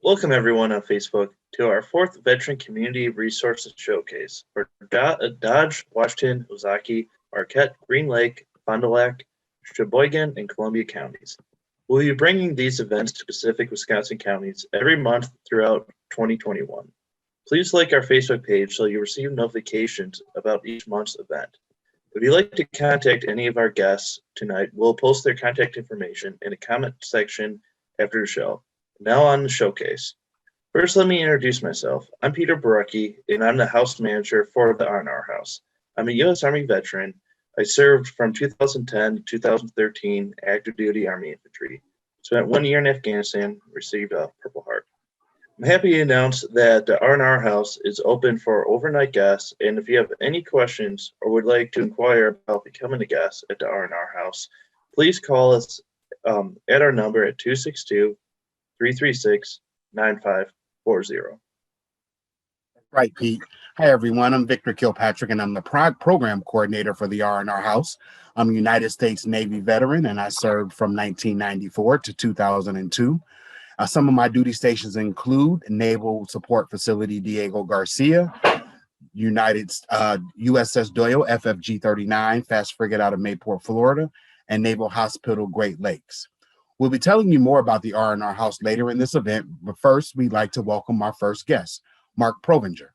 Welcome everyone on Facebook to our fourth Veteran Community Resources Showcase for Dodge, Washington, Ozaukee, Marquette, Green Lake, Fond du Lac, Sheboygan, and Columbia counties. We'll be bringing these events to Pacific Wisconsin counties every month throughout 2021. Please like our Facebook page so you receive notifications about each month's event. If you'd like to contact any of our guests tonight, we'll post their contact information in the comment section after the show. Now on the showcase. First, let me introduce myself. I'm Peter Barecki, and I'm the house manager for the R&R House. I'm a U.S. Army veteran. I served from 2010 to 2013 active duty Army infantry. Spent 1 year in Afghanistan, received a Purple Heart. I'm happy to announce that the R&R House is open for overnight guests, and if you have any questions or would like to inquire about becoming a guest at the R&R House, please call us at our number at 262-336-9540. Right, Pete. Hi, everyone. I'm Victor Kilpatrick, and I'm the program coordinator for the R&R House. I'm a United States Navy veteran, and I served from 1994 to 2002. Some of my duty stations include Naval Support Facility Diego Garcia, USS Doyle FFG 39, Fast Frigate out of Mayport, Florida, and Naval Hospital Great Lakes. We'll be telling you more about the R&R House later in this event, but first, we'd like to welcome our first guest, Mark Provinger.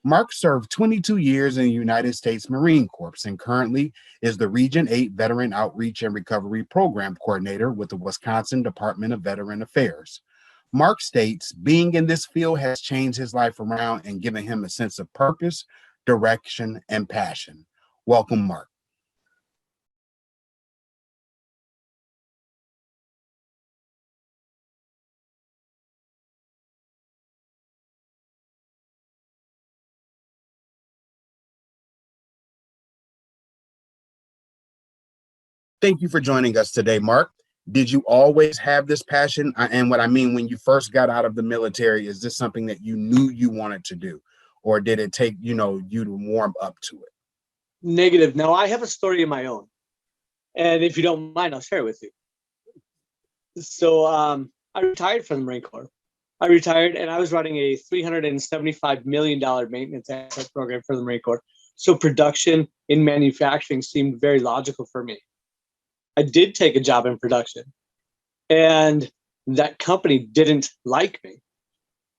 Mark served 22 years in the United States Marine Corps and currently is the Region 8 Veteran Outreach and Recovery Program Coordinator with the Wisconsin Department of Veteran Affairs. Mark states, being in this field has changed his life around and given him a sense of purpose, direction, and passion. Welcome, Mark. Thank you for joining us today, Mark. Did you always have this passion? And what I mean, when you first got out of the military, is this something that you knew you wanted to do? Or did it take, you to warm up to it? Negative. Now, I have a story of my own. And if you don't mind, I'll share it with you. So I retired from the Marine Corps. I retired and I was running a $375 million maintenance asset program for the Marine Corps. So production in manufacturing seemed very logical for me. I did take a job in production, and that company didn't like me.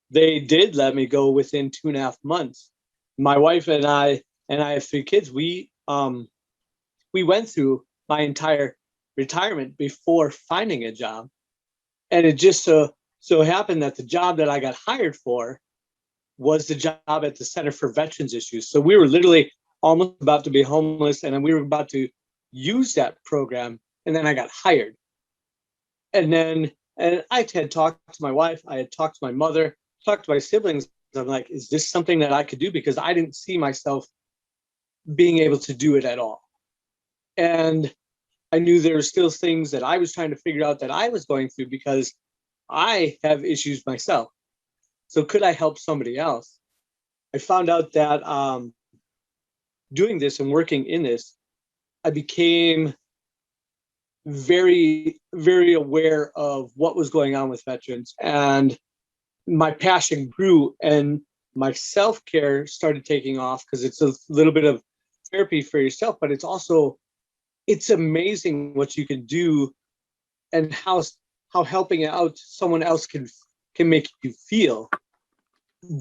They did let me go within 2.5 months. My wife and I have 3 kids. We went through my entire retirement before finding a job, and it just so happened that the job that I got hired for was the job at the Center for Veterans Issues. So we were literally almost about to be homeless, and then we were about to use that program, and then I got hired. And I had talked to my wife, I had talked to my mother, talked to my siblings. I'm like, is this something that I could do? Because I didn't see myself being able to do it at all. And I knew there were still things that I was trying to figure out that I was going through because I have issues myself. So could I help somebody else? I found out that doing this and working in this, I became very, very aware of what was going on with veterans, and my passion grew, and my self-care started taking off because it's a little bit of therapy for yourself, but it's amazing what you can do and how helping out someone else can make you feel.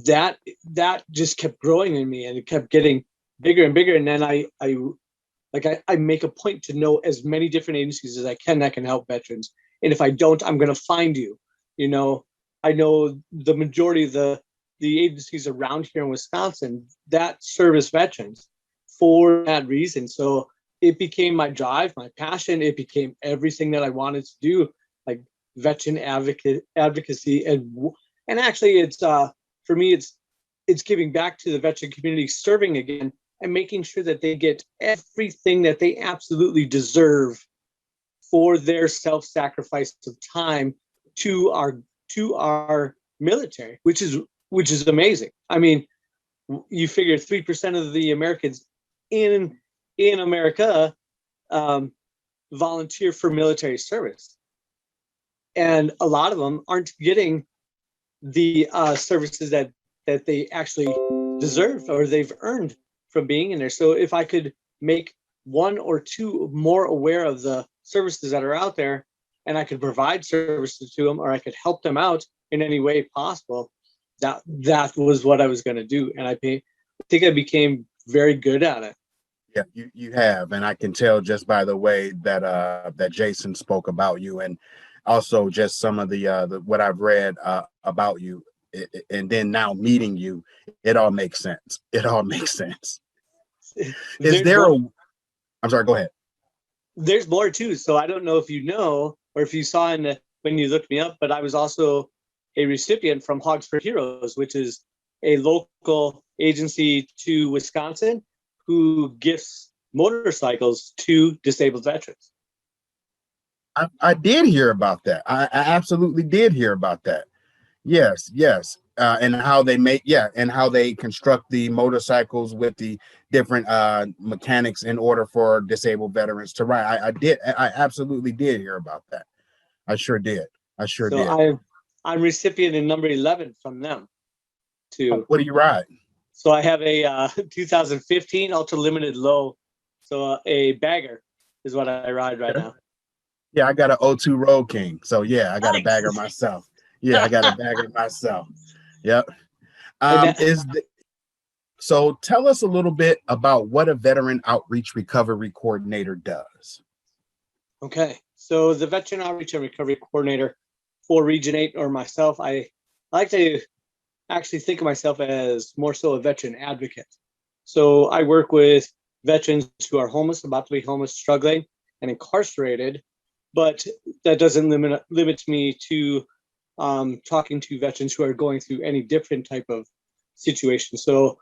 That just kept growing in me, and it kept getting bigger and bigger. And then I make a point to know as many different agencies as I can that can help veterans. And if I don't, I'm going to find you. I know the majority of the agencies around here in Wisconsin that service veterans for that reason. So it became my drive, my passion. It became everything that I wanted to do, like veteran advocacy. And actually it's, for me, it's giving back to the veteran community, serving again, and making sure that they get everything that they absolutely deserve for their self-sacrifice of time to our military, which is amazing. I mean, you figure 3% of the Americans in America volunteer for military service, and a lot of them aren't getting the services that they actually deserve or they've earned from being in there. So if I could make one or two more aware of the services that are out there, and I could provide services to them, or I could help them out in any way possible, that was what I was going to do. And I think I became very good at it. Yeah, you have, and I can tell just by the way that that Jason spoke about you, and also just some of the what I've read about you, and then now meeting you, it all makes sense. It all makes sense. Is there a? I'm sorry. Go ahead. There's more too. So I don't know if you know or if you saw when you looked me up, but I was also a recipient from Hogs for Heroes, which is a local agency to Wisconsin who gifts motorcycles to disabled veterans. I did hear about that. I absolutely did hear about that. Yes, yes. And how they make, and how they construct the motorcycles with the different mechanics in order for disabled veterans to ride. I absolutely did hear about that. I sure did. So I'm recipient in number 11 from them too. What do you ride? So I have a 2015 Ultra Limited Low. So a bagger is what I ride right now. Yeah, I got an O2 Road King. So yeah, I got a bagger myself. Yeah, I got a bagger myself. Yep. So tell us a little bit about what a veteran outreach recovery coordinator does. Okay. So the veteran outreach and recovery coordinator for Region 8 or myself, I like to actually think of myself as more so a veteran advocate. So I work with veterans who are homeless, about to be homeless, struggling, and incarcerated, but that doesn't limit me to talking to veterans who are going through any different type of situation. So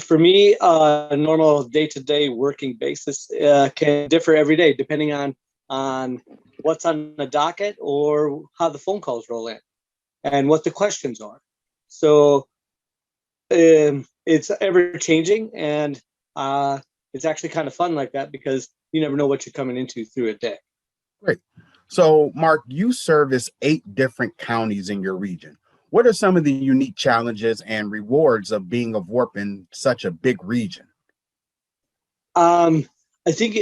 for me, a normal day-to-day working basis can differ every day depending on what's on the docket or how the phone calls roll in and what the questions are. So it's ever changing, and it's actually kind of fun like that because you never know what you're coming into through a day. Great. So, Mark, you service 8 different counties in your region. What are some of the unique challenges and rewards of being a VORP in such a big region? I think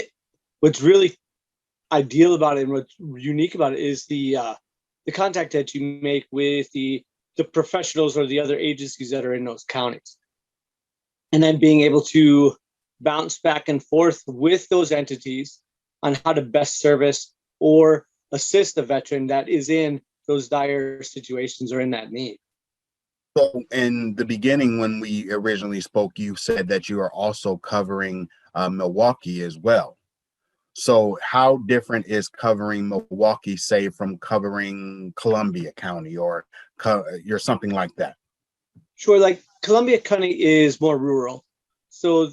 what's really ideal about it and what's unique about it is the contact that you make with the professionals or the other agencies that are in those counties, and then being able to bounce back and forth with those entities on how to best service or assist a veteran that is in those dire situations or in that need. So in the beginning, when we originally spoke, you said that you are also covering Milwaukee as well. So how different is covering Milwaukee, say, from covering Columbia County or something like that? Sure, like Columbia County is more rural. So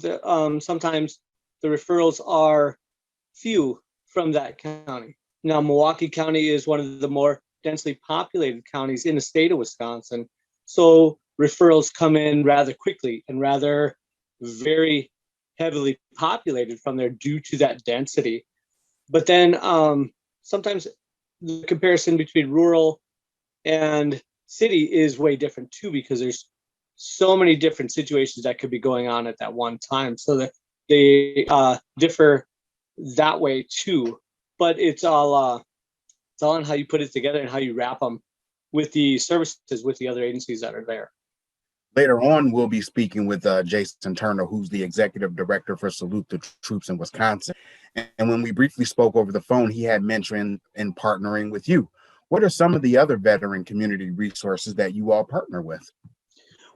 sometimes the referrals are few from that county. Now, Milwaukee County is one of the more densely populated counties in the state of Wisconsin. So referrals come in rather quickly and rather very heavily populated from there due to that density. But then sometimes the comparison between rural and city is way different too, because there's so many different situations that could be going on at that one time. So that they differ that way too. But it's all on how you put it together and how you wrap them with the services with the other agencies that are there. Later on, we'll be speaking with Jason Turner, who's the executive director for Salute the Troops in Wisconsin. And when we briefly spoke over the phone, he had mentioned in partnering with you. What are some of the other veteran community resources that you all partner with?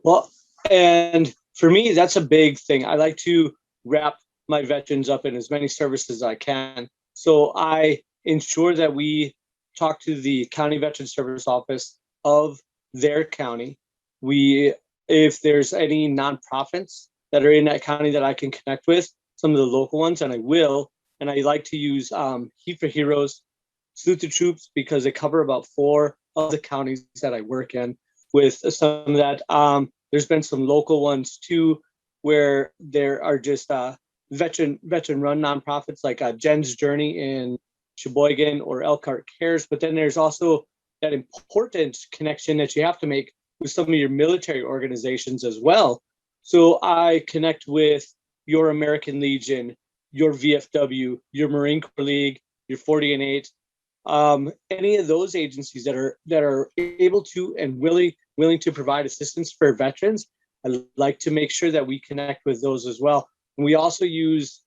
Well, and for me, that's a big thing. I like to wrap my veterans up in as many services as I can. So I ensure that we talk to the county veteran service office of their county. If there's any nonprofits that are in that county that I can connect with, some of the local ones, and I will. And I like to use Heat for Heroes, Salute the Troops, because they cover about 4 of the counties that I work in. With some of that, there's been some local ones too, where there are just veteran-run nonprofits like Jen's Journey in Sheboygan or Elkhart Cares. But then there's also that important connection that you have to make with some of your military organizations as well. So I connect with your American Legion, your VFW, your Marine Corps League, your 40 and 8, any of those agencies that are able to and willing to provide assistance for veterans. I like to make sure that we connect with those as well. And we also use,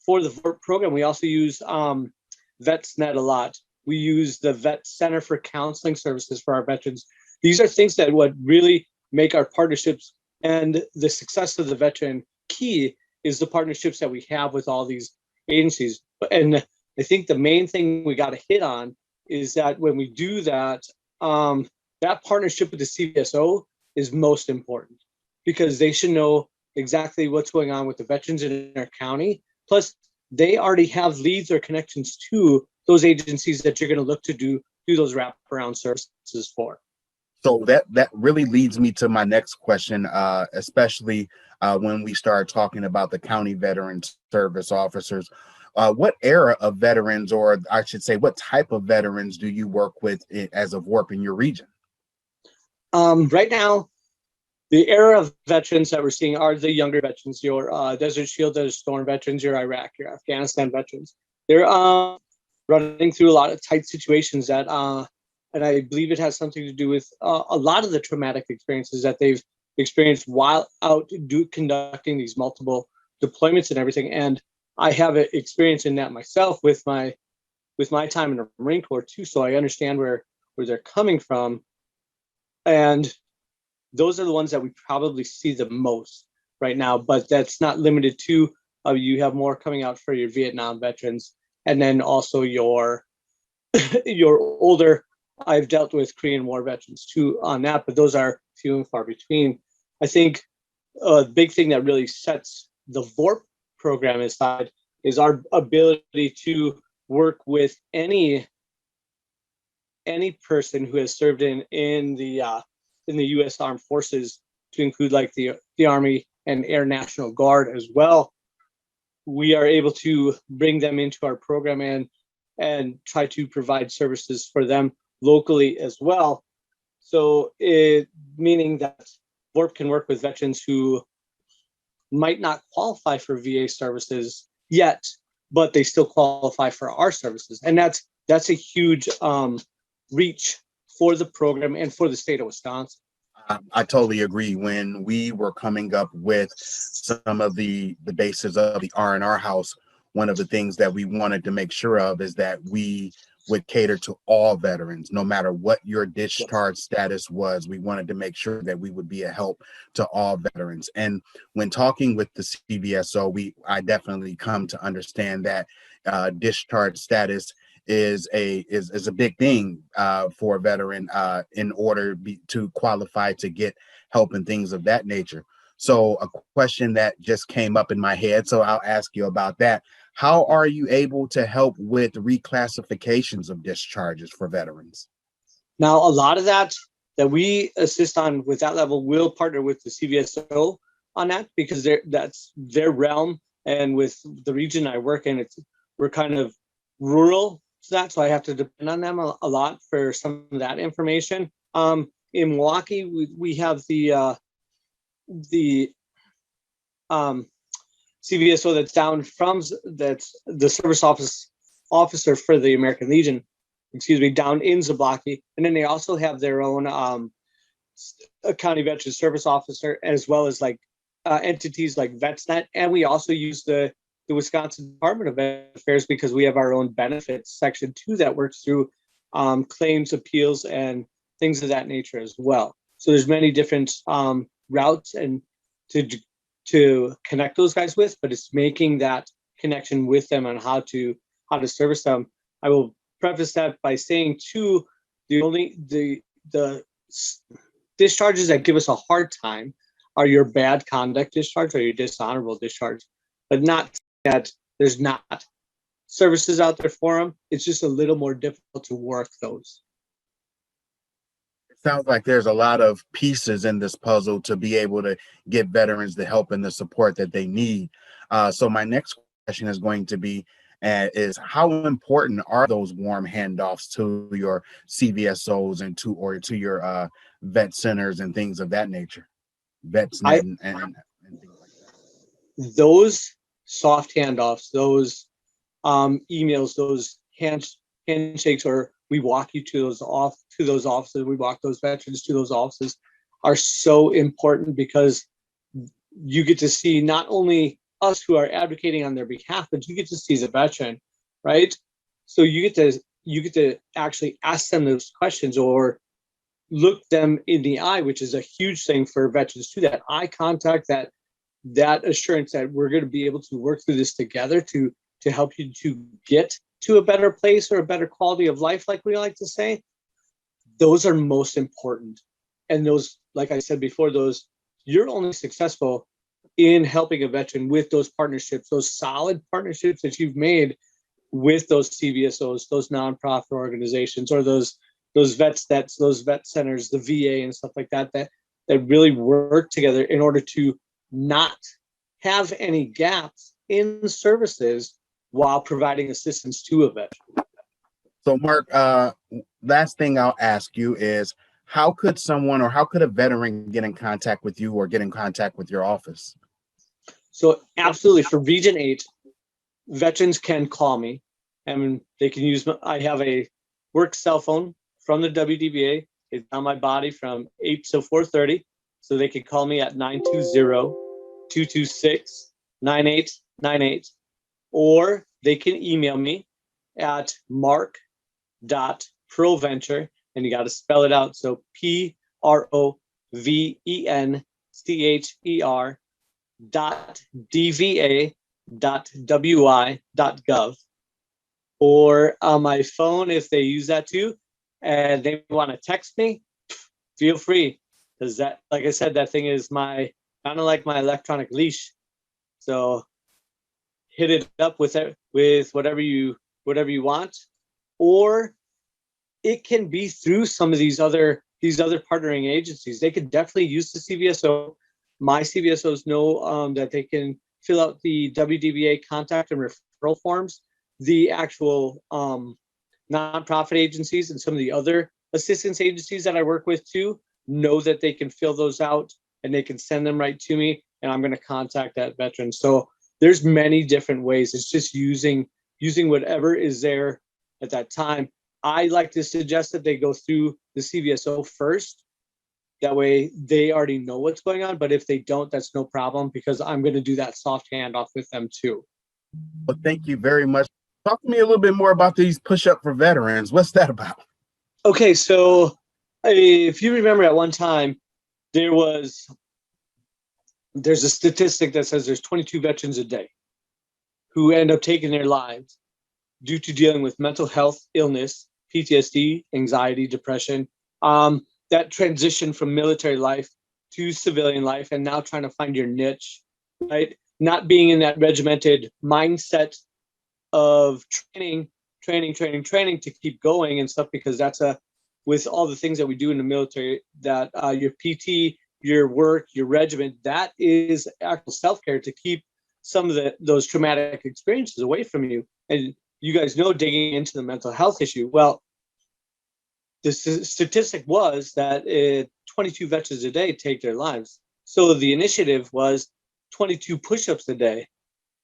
for the program, we also use VetsNet a lot. We use the Vet Center for Counseling Services for our veterans. These are things that would really make our partnerships and the success of the veteran key is the partnerships that we have with all these agencies. And I think the main thing we got to hit on is that when we do that, that partnership with the CVSO is most important because they should know exactly what's going on with the veterans in their county. Plus, they already have leads or connections to those agencies that you're going to look to do those wraparound services for. So that really leads me to my next question, especially when we start talking about the county veteran service officers. What era of veterans, or I should say, what type of veterans do you work with as of VORP in your region? Right now, the era of veterans that we're seeing are the younger veterans, your Desert Shield, Desert Storm veterans, your Iraq, your Afghanistan veterans. They're running through a lot of tight situations that, and I believe it has something to do with a lot of the traumatic experiences that they've experienced while out conducting these multiple deployments and everything. And I have experience in that myself with my time in the Marine Corps too, so I understand where they're coming from. And those are the ones that we probably see the most right now, but that's not limited to, you have more coming out for your Vietnam veterans, and then also your older, I've dealt with Korean War veterans too on that, but those are few and far between. I think a big thing that really sets the VORP program aside is our ability to work with any person who has served in the U.S. Armed Forces, to include like the Army and Air National Guard as well. We are able to bring them into our program and try to provide services for them locally as well. So meaning that VORP can work with veterans who might not qualify for VA services yet, but they still qualify for our services. And that's a huge reach for the program and for the state of Wisconsin. I totally agree. When we were coming up with some of the bases of the R&R house, one of the things that we wanted to make sure of is that we would cater to all veterans, no matter what your discharge status was. We wanted to make sure that we would be a help to all veterans. And when talking with the CVSO, I definitely come to understand that discharge status is a big thing for a veteran in order to qualify to get help and things of that nature. So a question that just came up in my head, so I'll ask you about that. How are you able to help with reclassifications of discharges for veterans? Now, a lot of that we assist on with that level, we'll partner with the CVSO on that, because that's their realm. And with the region I work in, we're kind of rural to that, so I have to depend on them a lot for some of that information. In Milwaukee, we have the CVSO that's down from that's the service officer for the American Legion, down in Zablocki, and then they also have their own county veteran service officer, as well as like entities like VetsNet, and we also use the Wisconsin Department of Veterans Affairs, because we have our own benefits section too that works through claims, appeals, and things of that nature as well. So there's many different routes and to connect those guys with, but it's making that connection with them on how to service them. I will preface that by saying too, the discharges that give us a hard time are your bad conduct discharge or your dishonorable discharge, but not that there's not services out there for them. It's just a little more difficult to work those. It sounds like there's a lot of pieces in this puzzle to be able to give veterans the help and the support that they need. So my next question is going to be, and is how important are those warm handoffs to your CVSOs and to your vet centers and things of that nature, VetsNet and things like that. Those soft handoffs, those emails, those handshakes, or we walk you to those offices, we walk those veterans to those offices, are so important because you get to see not only us who are advocating on their behalf, but you get to see the veteran, right? So you get to actually ask them those questions or look them in the eye, which is a huge thing for veterans too. That eye contact, that assurance that we're going to be able to work through this together to help you to get to a better place or a better quality of life, like we like to say. Those are most important. And those, like I said before, those, you're only successful in helping a veteran with those partnerships, those solid partnerships that you've made with those CVSOs, those nonprofit organizations, or those vet centers, the VA and stuff like that, that really work together in order to not have any gaps in services while providing assistance to a veteran. So Mark, last thing I'll ask you is, how could someone or how could a veteran get in contact with you or get in contact with your office? So absolutely, for Region 8, veterans can call me, and they can use, I have a work cell phone from the WDBA. It's on my body from 8 to 4:30. So they can call me at 920-226-9898, or they can email me at mark.provencher, and you got to spell it out. So provencher.dva.wi.gov, or on my phone if they use that too, and they want to text me, feel free, because that, like I said, that thing is my kind of like my electronic leash. So hit it up with whatever you want, or it can be through some of these other partnering agencies. They could definitely use the CVSO. My CVSOs know that they can fill out the WDBA contact and referral forms. The actual nonprofit agencies and some of the other assistance agencies that I work with too know that they can fill those out and they can send them right to me, and I'm going to contact that veteran. So there's many different ways. It's just using whatever is there at that time. I like to suggest that they go through the CVSO first. That way they already know what's going on. But if they don't, that's no problem, because I'm going to do that soft handoff with them too. Well, thank you very much. Talk to me a little bit more about these push-up for veterans. What's that about? Okay, so if you remember at one time, there's a statistic that says there's 22 veterans a day who end up taking their lives due to dealing with mental health, illness, PTSD, anxiety, depression, that transition from military life to civilian life, and now trying to find your niche, right? Not being in that regimented mindset of training to keep going and stuff, because that's with all the things that we do in the military, that your PT, your work, your regiment, that is actual self-care to keep some of those traumatic experiences away from you. And you guys know, digging into the mental health issue, well, the statistic was that 22 veterans a day take their lives. So the initiative was 22 push-ups a day.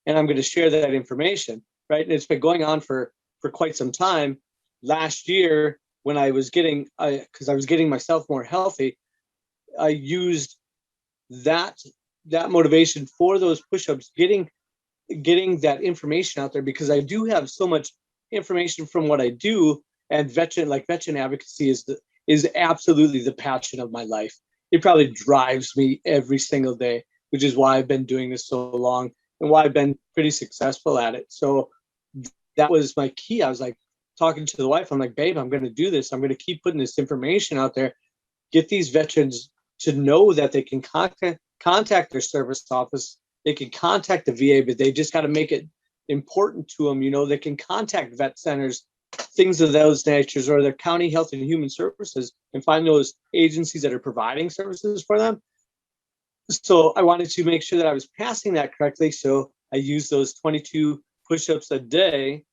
And I'm going to share that information, right? And it's been going on for quite some time. Last year, when I was getting myself more healthy, I used that motivation for those push-ups, getting that information out there, because I do have so much information from what I do, and veteran advocacy is absolutely the passion of my life. It probably drives me every single day, which is why I've been doing this so long and why I've been pretty successful at it. So that was my key. I was like talking to the wife, I'm like, babe, I'm going to do this. I'm going to keep putting this information out there, get these veterans to know that they can contact their service office. They can contact the VA, but they just got to make it important to them. You know, they can contact vet centers, things of those natures, or their county health and human services, and find those agencies that are providing services for them. So I wanted to make sure that I was passing that correctly. So I used those 22 push-ups a day,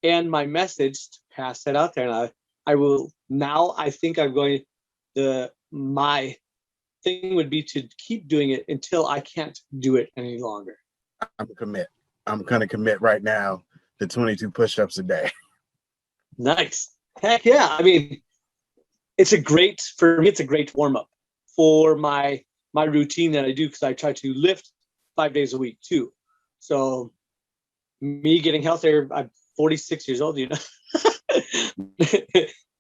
and my message to pass that out there. And I will now. I think I'm going. My thing would be to keep doing it until I can't do it any longer. I'm gonna commit right now to 22 push-ups a day. Nice. Heck yeah. I mean, for me, it's a great warm-up for my routine that I do, because I try to lift 5 days a week too. So me getting healthier, I'm 46 years old,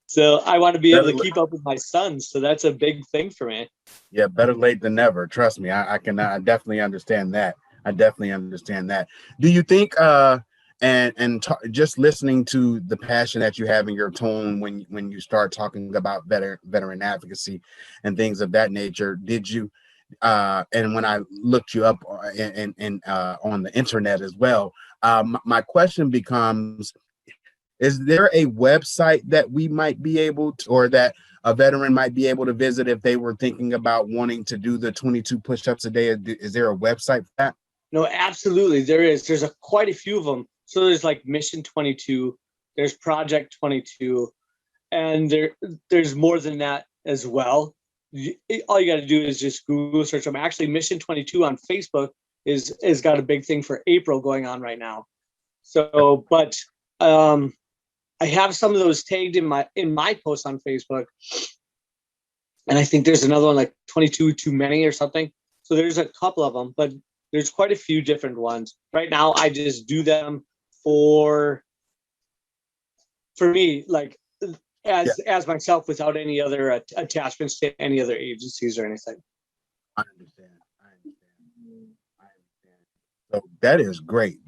So I want to be able to keep up with my sons. So that's a big thing for me. Yeah, better late than never. Trust me. I definitely understand that. Do you think just listening to the passion that you have in your tone when you start talking about veteran advocacy and things of that nature, did you and when I looked you up on the internet as well, my question becomes, is there a website that we might be able to, or that a veteran might be able to visit if they were thinking about wanting to do the 22 push-ups a day? Is there a website for that? No, absolutely. There is. There's quite a few of them. So there's like Mission 22, there's Project 22, and there's more than that as well. All you got to do is just Google search them. Actually, Mission 22 on Facebook is got a big thing for April going on right now. So, but I have some of those tagged in my post on Facebook, and I think there's another one like 22 too many or something. So there's a couple of them, but there's quite a few different ones. Right now, I just do them for me, like as myself, without any other attachments to any other agencies or anything. I understand. So that is great.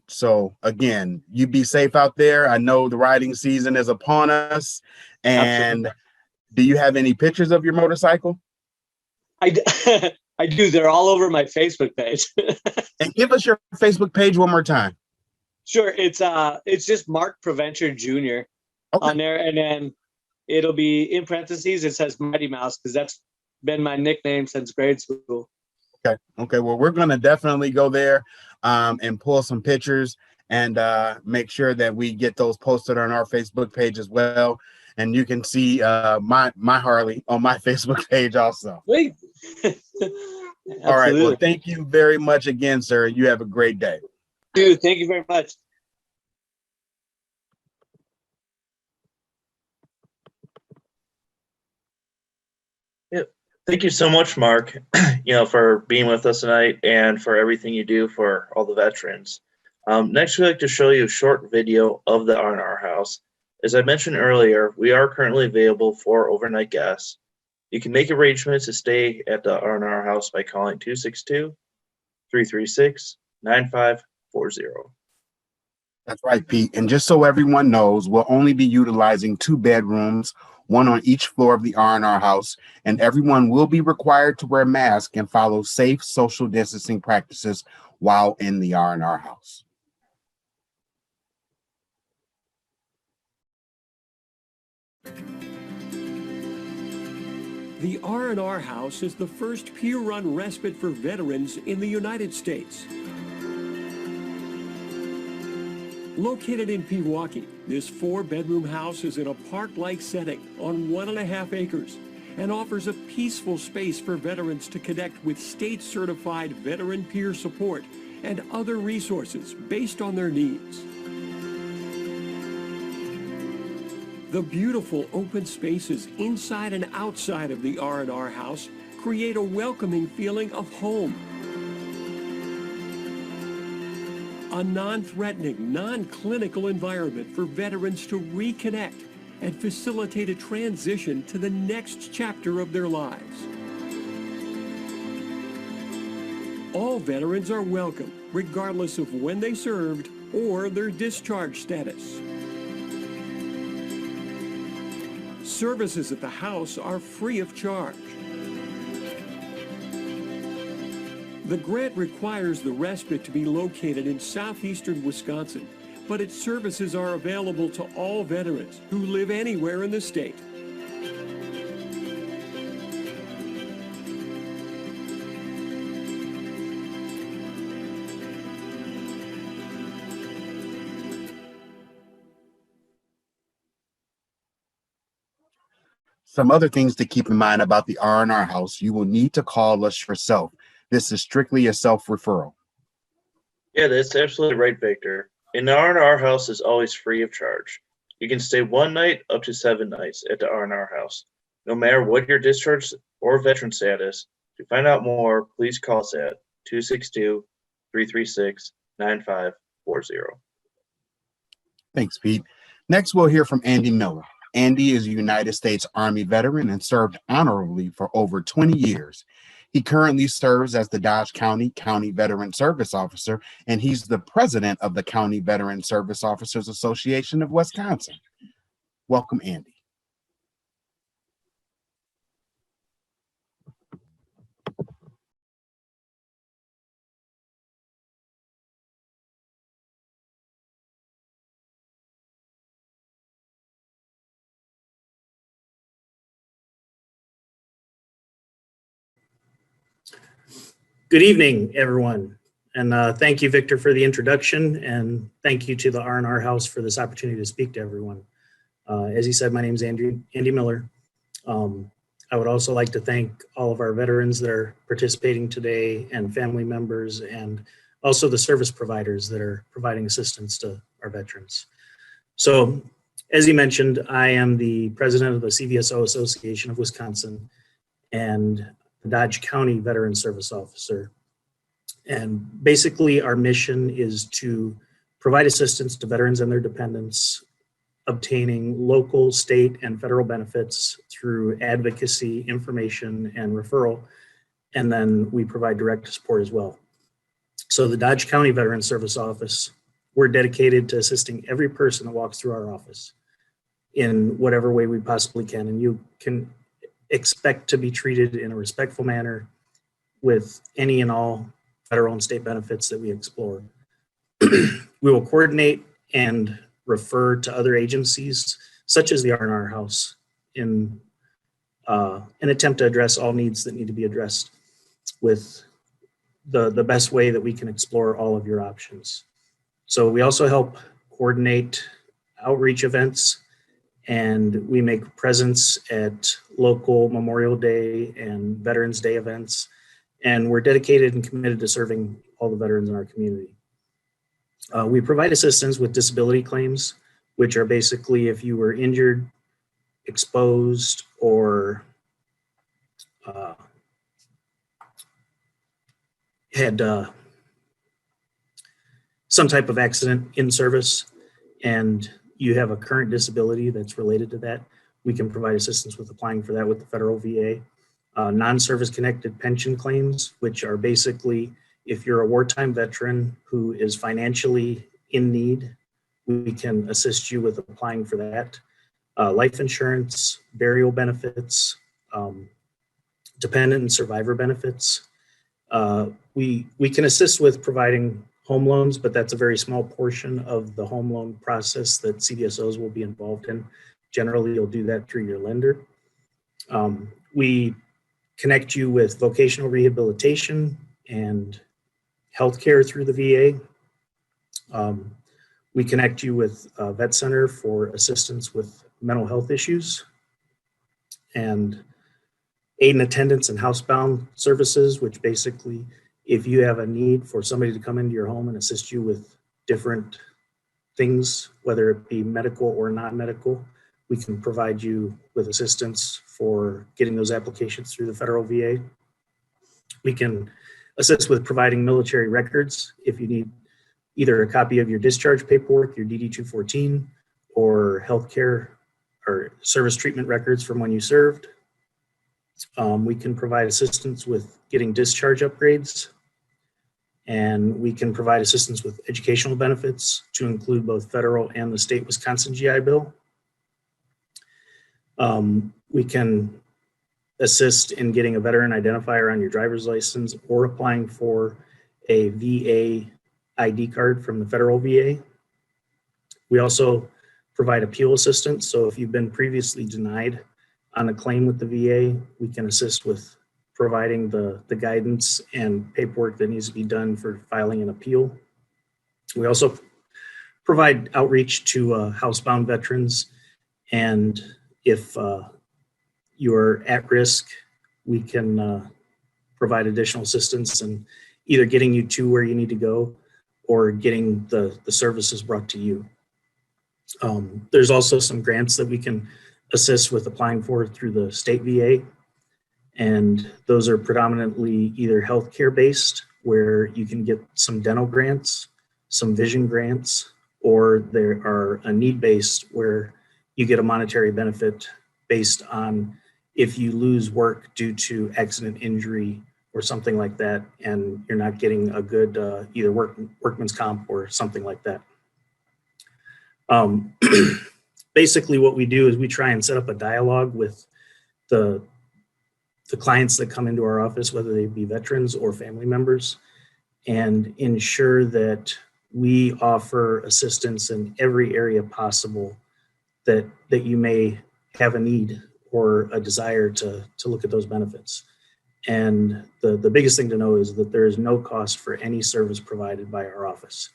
So again, you be safe out there. I know the riding season is upon us. And Absolutely. Do you have any pictures of your motorcycle? I do. They're all over my Facebook page. And give us your Facebook page one more time. Sure. It's just Mark Preventure Jr. on there, and then it'll be in parentheses. It says Mighty Mouse, because that's been my nickname since grade school. Okay. Well, we're gonna definitely go there and pull some pictures and make sure that we get those posted on our Facebook page as well. And you can see my Harley on my Facebook page also. Wait. All right. Well, thank you very much again, sir. You have a great day. Dude, thank you very much. Yep. Thank you so much, Mark, for being with us tonight and for everything you do for all the veterans. Next, we'd like to show you a short video of the R&R House. As I mentioned earlier, we are currently available for overnight guests. You can make arrangements to stay at the R&R House by calling 262-336-9540. That's right, Pete. And just so everyone knows, we'll only be utilizing 2 bedrooms, one on each floor of the R&R House, and everyone will be required to wear masks and follow safe social distancing practices while in the R&R House. The R&R House is the first peer-run respite for veterans in the United States. Located in Pewaukee, this 4-bedroom house is in a park-like setting on 1.5 acres and offers a peaceful space for veterans to connect with state-certified veteran peer support and other resources based on their needs. The beautiful open spaces inside and outside of the R&R House create a welcoming feeling of home. A non-threatening, non-clinical environment for veterans to reconnect and facilitate a transition to the next chapter of their lives. All veterans are welcome, regardless of when they served or their discharge status. Services at the house are free of charge. The grant requires the respite to be located in southeastern Wisconsin, but its services are available to all veterans who live anywhere in the state. Some other things to keep in mind about the R&R House: you will need to call us yourself. This is strictly a self-referral. Yeah, that's absolutely right, Victor. An R&R House is always free of charge. You can stay one night up to 7 nights at the R&R House, no matter what your discharge or veteran status. To find out more, please call us at 262-336-9540. Thanks, Pete. Next, we'll hear from Andy Miller. Andy is a United States Army veteran and served honorably for over 20 years. He currently serves as the Dodge County Veteran Service Officer, and he's the president of the County Veteran Service Officers Association of Wisconsin. Welcome, Andy. Good evening, everyone. And thank you, Victor, for the introduction. And thank you to the R&R House for this opportunity to speak to everyone. As he said, my name is Andy Miller. I would also like to thank all of our veterans that are participating today and family members, and also the service providers that are providing assistance to our veterans. So, as he mentioned, I am the president of the CVSO Association of Wisconsin and the Dodge County Veteran Service Officer. And basically our mission is to provide assistance to veterans and their dependents, obtaining local, state, and federal benefits through advocacy, information, and referral. And then we provide direct support as well. So the Dodge County Veteran Service Office, we're dedicated to assisting every person that walks through our office in whatever way we possibly can. And you can expect to be treated in a respectful manner with any and all federal and state benefits that we explore. We will coordinate and refer to other agencies, such as the R&R House, in an attempt to address all needs that need to be addressed with the best way that we can explore all of your options. So we also help coordinate outreach events, and we make presence at local Memorial Day and Veterans Day events. And we're dedicated and committed to serving all the veterans in our community. We provide assistance with disability claims, which are basically if you were injured, exposed, or had some type of accident in service, and you have a current disability that's related to that, we can provide assistance with applying for that with the federal VA. Non-service connected pension claims, which are basically if you're a wartime veteran who is financially in need, we can assist you with applying for that. Life insurance, burial benefits, dependent and survivor benefits. We can assist with providing home loans, but that's a very small portion of the home loan process that CVSOs will be involved in. Generally, you'll do that through your lender. We connect you with vocational rehabilitation and healthcare through the VA. We connect you with a vet center for assistance with mental health issues, and aid and attendance and housebound services, which basically, if you have a need for somebody to come into your home and assist you with different things, whether it be medical or non-medical, we can provide you with assistance for getting those applications through the federal VA. We can assist with providing military records if you need either a copy of your discharge paperwork, your DD-214, or healthcare or service treatment records from when you served. We can provide assistance with getting discharge upgrades, and we can provide assistance with educational benefits to include both federal and the state Wisconsin GI Bill. We can assist in getting a veteran identifier on your driver's license or applying for a VA ID card from the federal VA. We also provide appeal assistance. So if you've been previously denied on a claim with the VA, we can assist with providing the guidance and paperwork that needs to be done for filing an appeal. We also provide outreach to housebound veterans, and if you're at risk, we can provide additional assistance in either getting you to where you need to go or getting the services brought to you. There's also some grants that we can assist with applying for through the state VA. And those are predominantly either healthcare based, where you can get some dental grants, some vision grants, or there are a need based where you get a monetary benefit based on if you lose work due to accident, injury, or something like that, and you're not getting a good either workman's comp or something like that. Basically what we do is we try and set up a dialogue with the clients that come into our office, whether they be veterans or family members, and ensure that we offer assistance in every area possible that you may have a need or a desire to look at those benefits. And the biggest thing to know is that there is no cost for any service provided by our office.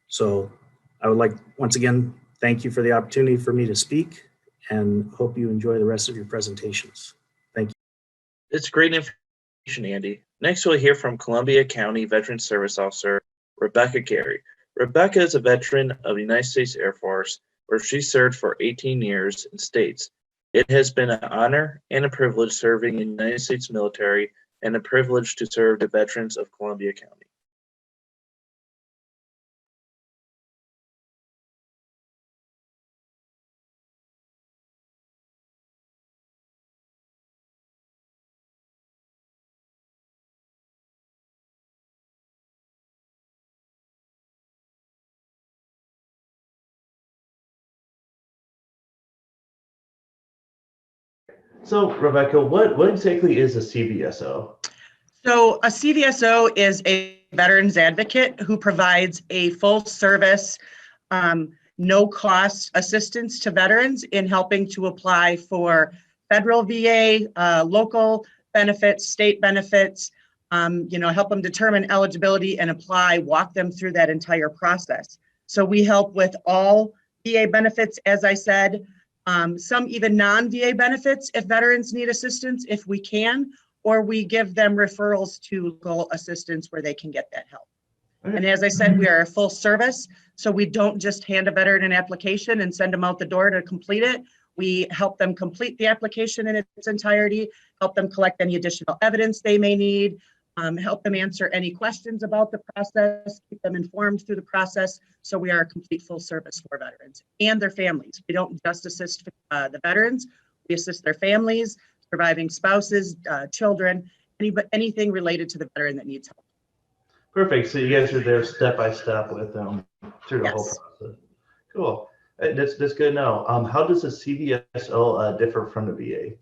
So I would like, once again, thank you for the opportunity for me to speak, and hope you enjoy the rest of your presentations. Thank you. It's great information, Andy. Next, we'll hear from Columbia County Veteran Service Officer Rebecca Gary. Rebecca is a veteran of the United States Air Force, where she served for 18 years and states, "It has been an honor and a privilege serving in the United States military and a privilege to serve the veterans of Columbia County." So, Rebecca, what exactly is a CVSO? So a CVSO is a veterans advocate who provides a full service, no cost assistance to veterans in helping to apply for federal VA, local benefits, state benefits, help them determine eligibility and apply, walk them through that entire process. So we help with all VA benefits, as I said, some even non-VA benefits if veterans need assistance, if we can, or we give them referrals to local assistance where they can get that help. And as I said, we are a full service, so we don't just hand a veteran an application and send them out the door to complete it. We help them complete the application in its entirety, help them collect any additional evidence they may need, help them answer any questions about the process, keep them informed through the process. So we are a complete full service for veterans and their families. We don't just assist the veterans, we assist their families, surviving spouses, children, anything related to the veteran that needs help. Perfect. So you guys are there step by step with them through the whole Yes. process. Cool. That's good to know. How does a CVSO differ from the VA?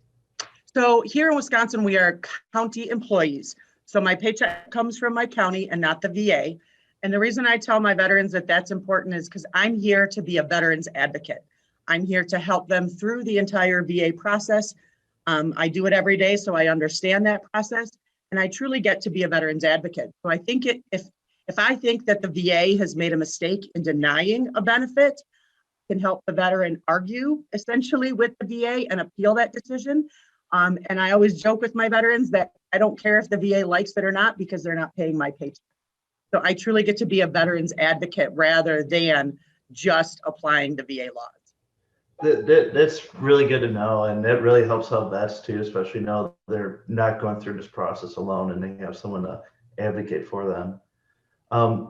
So here in Wisconsin, we are county employees. So my paycheck comes from my county and not the VA. And the reason I tell my veterans that that's important is because I'm here to be a veterans advocate. I'm here to help them through the entire VA process. I do it every day, so I understand that process. And I truly get to be a veterans advocate. So I think if I think that the VA has made a mistake in denying a benefit, I can help the veteran argue essentially with the VA and appeal that decision. And I always joke with my veterans that I don't care if the VA likes it or not because they're not paying my paycheck. So I truly get to be a veterans advocate rather than just applying the VA laws. That's really good to know, and that really helps out vets too, especially know they're not going through this process alone and they have someone to advocate for them.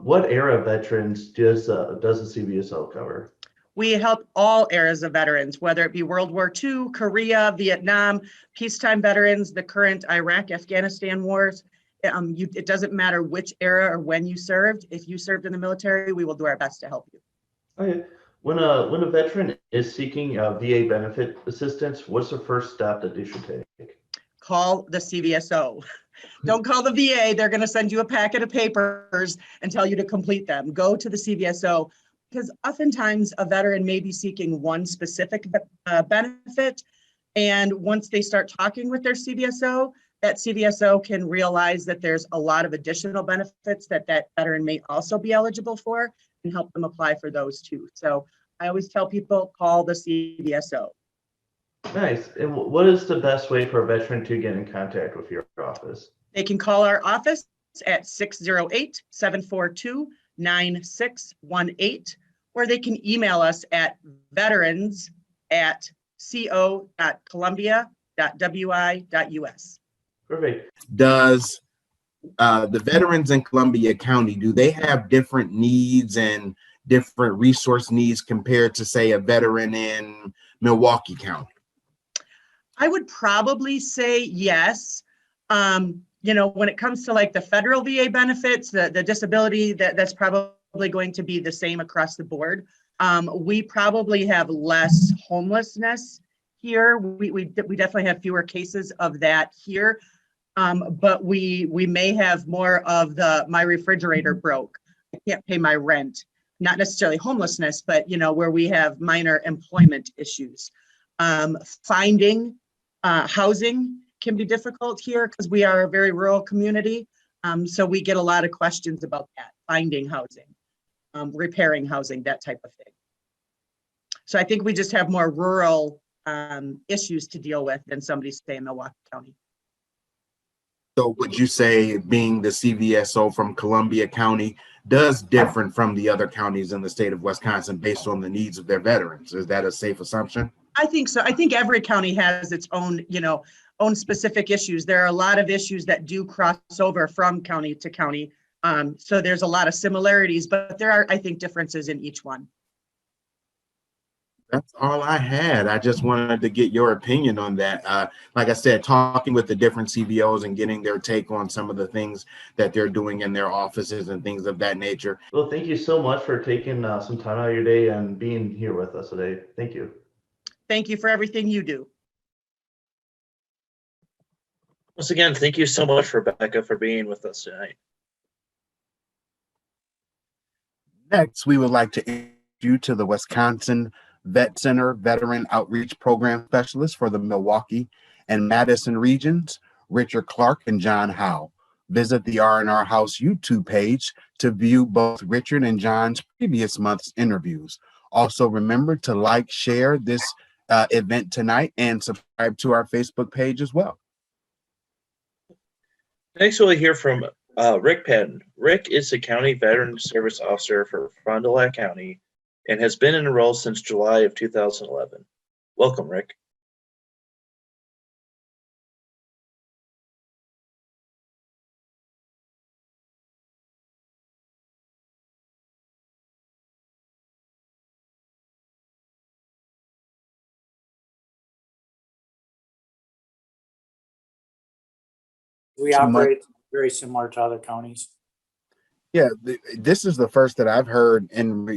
What era of veterans does the CVSO cover? We help all eras of veterans, whether it be World War II, Korea, Vietnam, peacetime veterans, the current Iraq, Afghanistan wars. It doesn't matter which era or when you served. If you served in the military, we will do our best to help you. Okay. When a veteran is seeking VA benefit assistance, what's the first step that they should take? Call the CVSO. Don't call the VA. They're going to send you a packet of papers and tell you to complete them. Go to the CVSO because oftentimes a veteran may be seeking one specific benefit. And once they start talking with their CVSO, that CVSO can realize that there's a lot of additional benefits that veteran may also be eligible for and help them apply for those too. So I always tell people, call the CVSO. Nice. And what is the best way for a veteran to get in contact with your office? They can call our office at 608-742-9618, or they can email us at veterans@co.columbia.wi.us. Perfect. Does the veterans in Columbia County, do they have different needs and different resource needs compared to, say, a veteran in Milwaukee County? I would probably say yes. When it comes to like the federal VA benefits, the disability, that's probably going to be the same across the board. We probably have less homelessness here. We definitely have fewer cases of that here. But we may have more of my refrigerator broke, I can't pay my rent, not necessarily homelessness, but where we have minor employment issues. Finding housing can be difficult here because we are a very rural community. So we get a lot of questions about that, finding housing, repairing housing, that type of thing. So I think we just have more rural issues to deal with than somebody stay in Milwaukee County. So would you say being the CVSO from Columbia County does different from the other counties in the state of Wisconsin based on the needs of their veterans? Is that a safe assumption? I think so. I think every county has its own, own specific issues. There are a lot of issues that do cross over from county to county. So there's a lot of similarities, but there are, I think, differences in each one. That's all I had. I just wanted to get your opinion on that. Like I said, talking with the different CVOs and getting their take on some of the things that they're doing in their offices and things of that nature. Well, thank you so much for taking some time out of your day and being here with us today. Thank you. Thank you for everything you do. Once again, thank you so much, Rebecca, for being with us tonight. Next, we would like to introduce you to the Wisconsin Vet Center Veteran Outreach Program Specialist for the Milwaukee and Madison regions, Richard Clark and John Howe. Visit the R&R House YouTube page to view both Richard and John's previous month's interviews. Also, remember to like, share this event tonight and subscribe to our Facebook page as well. Next, we'll hear from Rick Patton. Rick is the County Veteran Service Officer for Fond du Lac County and has been enrolled since July of 2011. Welcome, Rick. We operate very similar to other counties. Yeah, this is the first that I've heard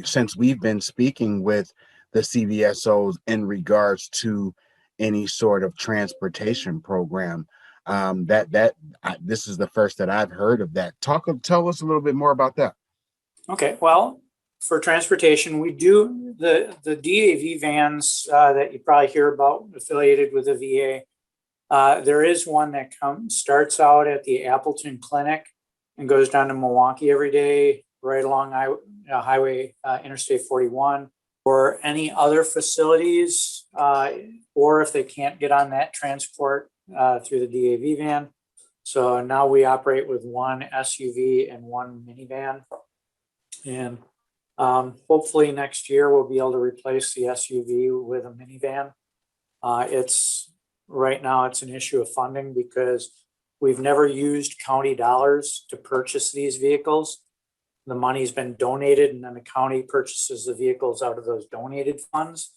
since we've been speaking with the CVSOs in regards to any sort of transportation program. This is the first that I've heard of that. Tell us a little bit more about that. Okay, well, for transportation, we do the DAV vans that you probably hear about affiliated with the VA. There is one that starts out at the Appleton Clinic and goes down to Milwaukee every day, right along Highway Interstate 41, or any other facilities, or if they can't get on that transport through the DAV van. So now we operate with one SUV and one minivan. And hopefully next year we'll be able to replace the SUV with a minivan. Right now it's an issue of funding because we've never used county dollars to purchase these vehicles. The money's been donated and then the county purchases the vehicles out of those donated funds.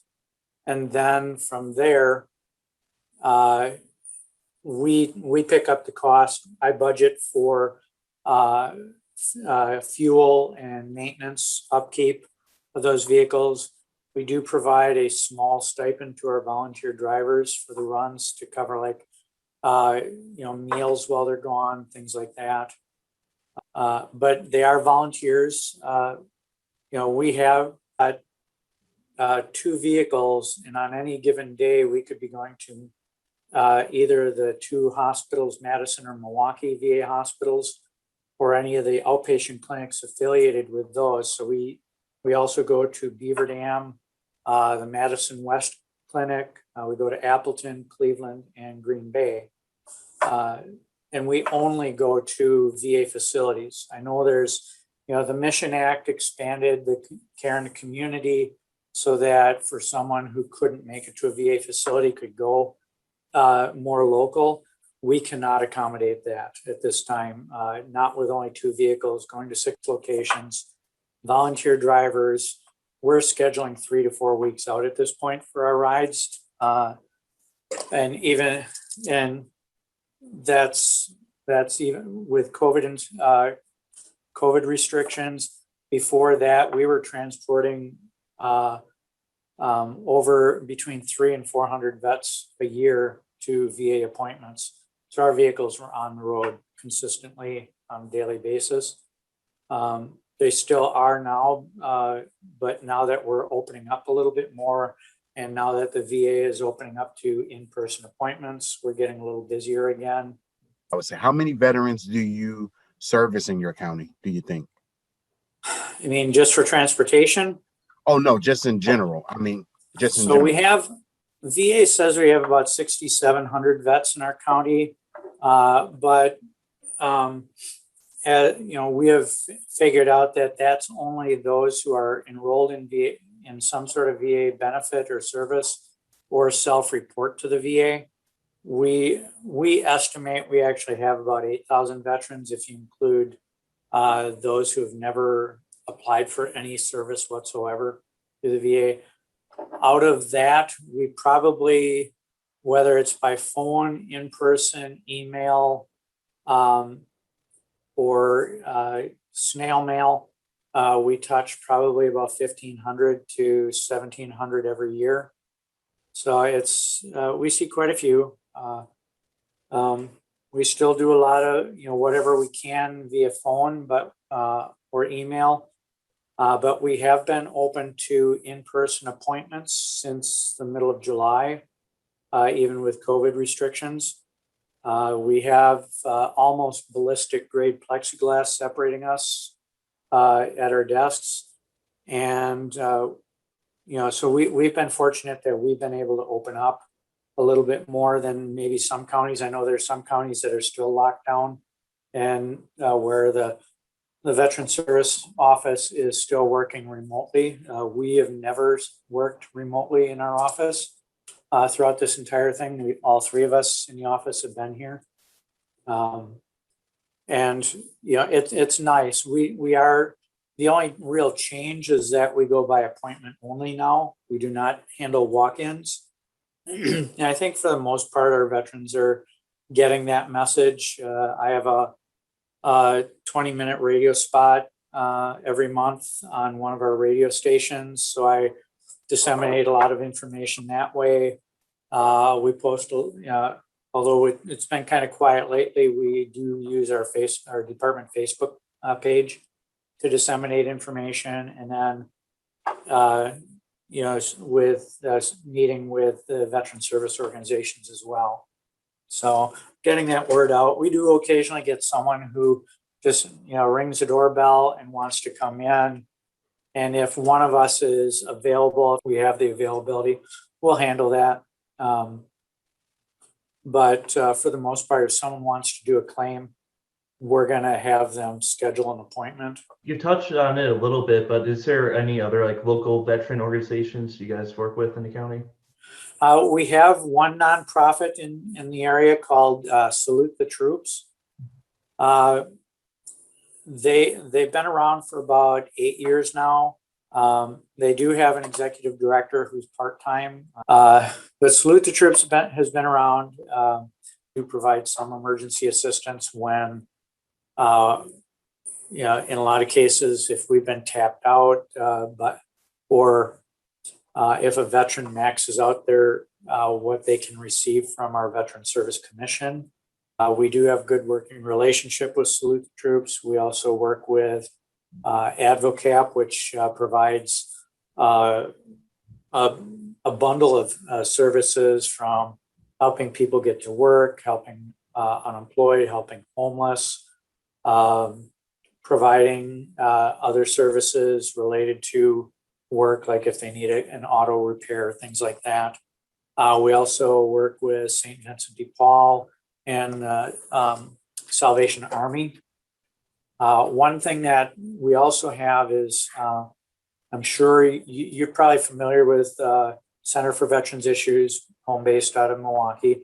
And then from there, we pick up the cost. I budget for fuel and maintenance upkeep of those vehicles. We do provide a small stipend to our volunteer drivers for the runs to cover meals while they're gone, things like that. But they are volunteers. We have two vehicles, and on any given day, we could be going to either the two hospitals, Madison or Milwaukee VA hospitals, or any of the outpatient clinics affiliated with those. So we also go to Beaver Dam, the Madison West Clinic. We go to Appleton, Cleveland, and Green Bay. And we only go to VA facilities. I know there's, the Mission Act expanded the care in the community so that for someone who couldn't make it to a VA facility could go more local. We cannot accommodate that at this time, not with only 2 vehicles, going to 6 locations, volunteer drivers. We're scheduling 3 to 4 weeks out at this point for our rides. And that's even with COVID and COVID restrictions. Before that, we were transporting over between 300 and 400 vets a year to VA appointments. So our vehicles were on the road consistently on a daily basis. They still are now, but now that we're opening up a little bit more, and now that the VA is opening up to in-person appointments, we're getting a little busier again. I would say, how many veterans do you service in your county, do you think? I mean, just for transportation? Oh, no, just in general. I mean, just in So general. we have, VA says we have about 6,700 vets in our county, but we have figured out that that's only those who are enrolled in VA, in some sort of VA benefit or service, or self-report to the VA. We estimate we actually have about 8,000 veterans if you include those who have never applied for any service whatsoever to the VA. Out of that, we probably, whether it's by phone, in person, email, or snail mail, we touch probably about 1,500 to 1,700 every year. So it's we see quite a few. We still do a lot of whatever we can via phone, but or email. But we have been open to in-person appointments since the middle of July, even with COVID restrictions. We have almost ballistic grade plexiglass separating us at our desks. And, so we've been fortunate that we've been able to open up a little bit more than maybe some counties. I know there's some counties that are still locked down, and where the Veteran Service Office is still working remotely. We have never worked remotely in our office throughout this entire thing. All 3 of us in the office have been here. It's nice. We are, the only real change is that we go by appointment only now. We do not handle walk-ins. And I think for the most part, our veterans are getting that message. I have a 20-minute radio spot every month on one of our radio stations. So I disseminate a lot of information that way. We post, although it's been kind of quiet lately, we do use our department Facebook page to disseminate information. And then, with meeting with the veteran service organizations as well. So getting that word out. We do occasionally get someone who just, rings the doorbell and wants to come in. And if one of us is available, if we have the availability, we'll handle that. But for the most part, if someone wants to do a claim, we're going to have them schedule an appointment. You touched on it a little bit, but is there any other local veteran organizations you guys work with in the county? We have one nonprofit in the area called Salute the Troops. They've been around for about 8 years now. They do have an executive director who's part-time. But Salute the Troops has been around to provide some emergency assistance when, in a lot of cases, if we've been tapped out, if a veteran maxes out their what they can receive from our Veteran Service Commission. We do have good working relationship with Salute the Troops. We also work with Advocap, which provides a bundle of services, from helping people get to work, helping unemployed, helping homeless, providing other services related to work, like if they need an auto repair, things like that. We also work with St. Vincent de Paul and Salvation Army. One thing that we also have is, I'm sure you're probably familiar with Center for Veterans Issues, home based out of Milwaukee.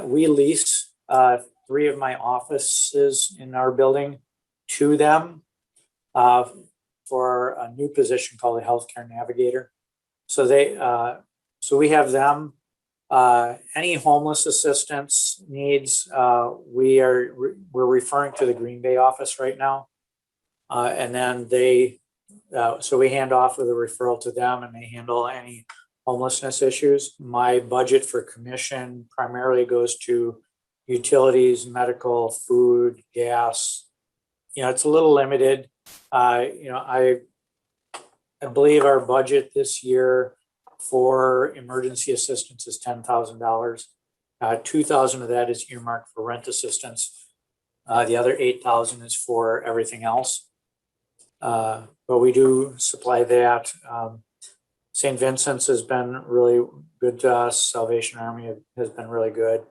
We lease 3 of my offices in our building to them for a new position called a healthcare navigator. So we have them. Any homeless assistance needs, we're referring to the Green Bay office right now. And then so we hand off with a referral to them and they handle any homelessness issues. My budget for commission primarily goes to utilities, medical, food, gas. It's a little limited. I believe our budget this year for emergency assistance is $10,000. $2,000 of that is earmarked for rent assistance. The other $8,000 is for everything else. But we do supply that. St. Vincent's has been really good to us. Salvation Army has been really good.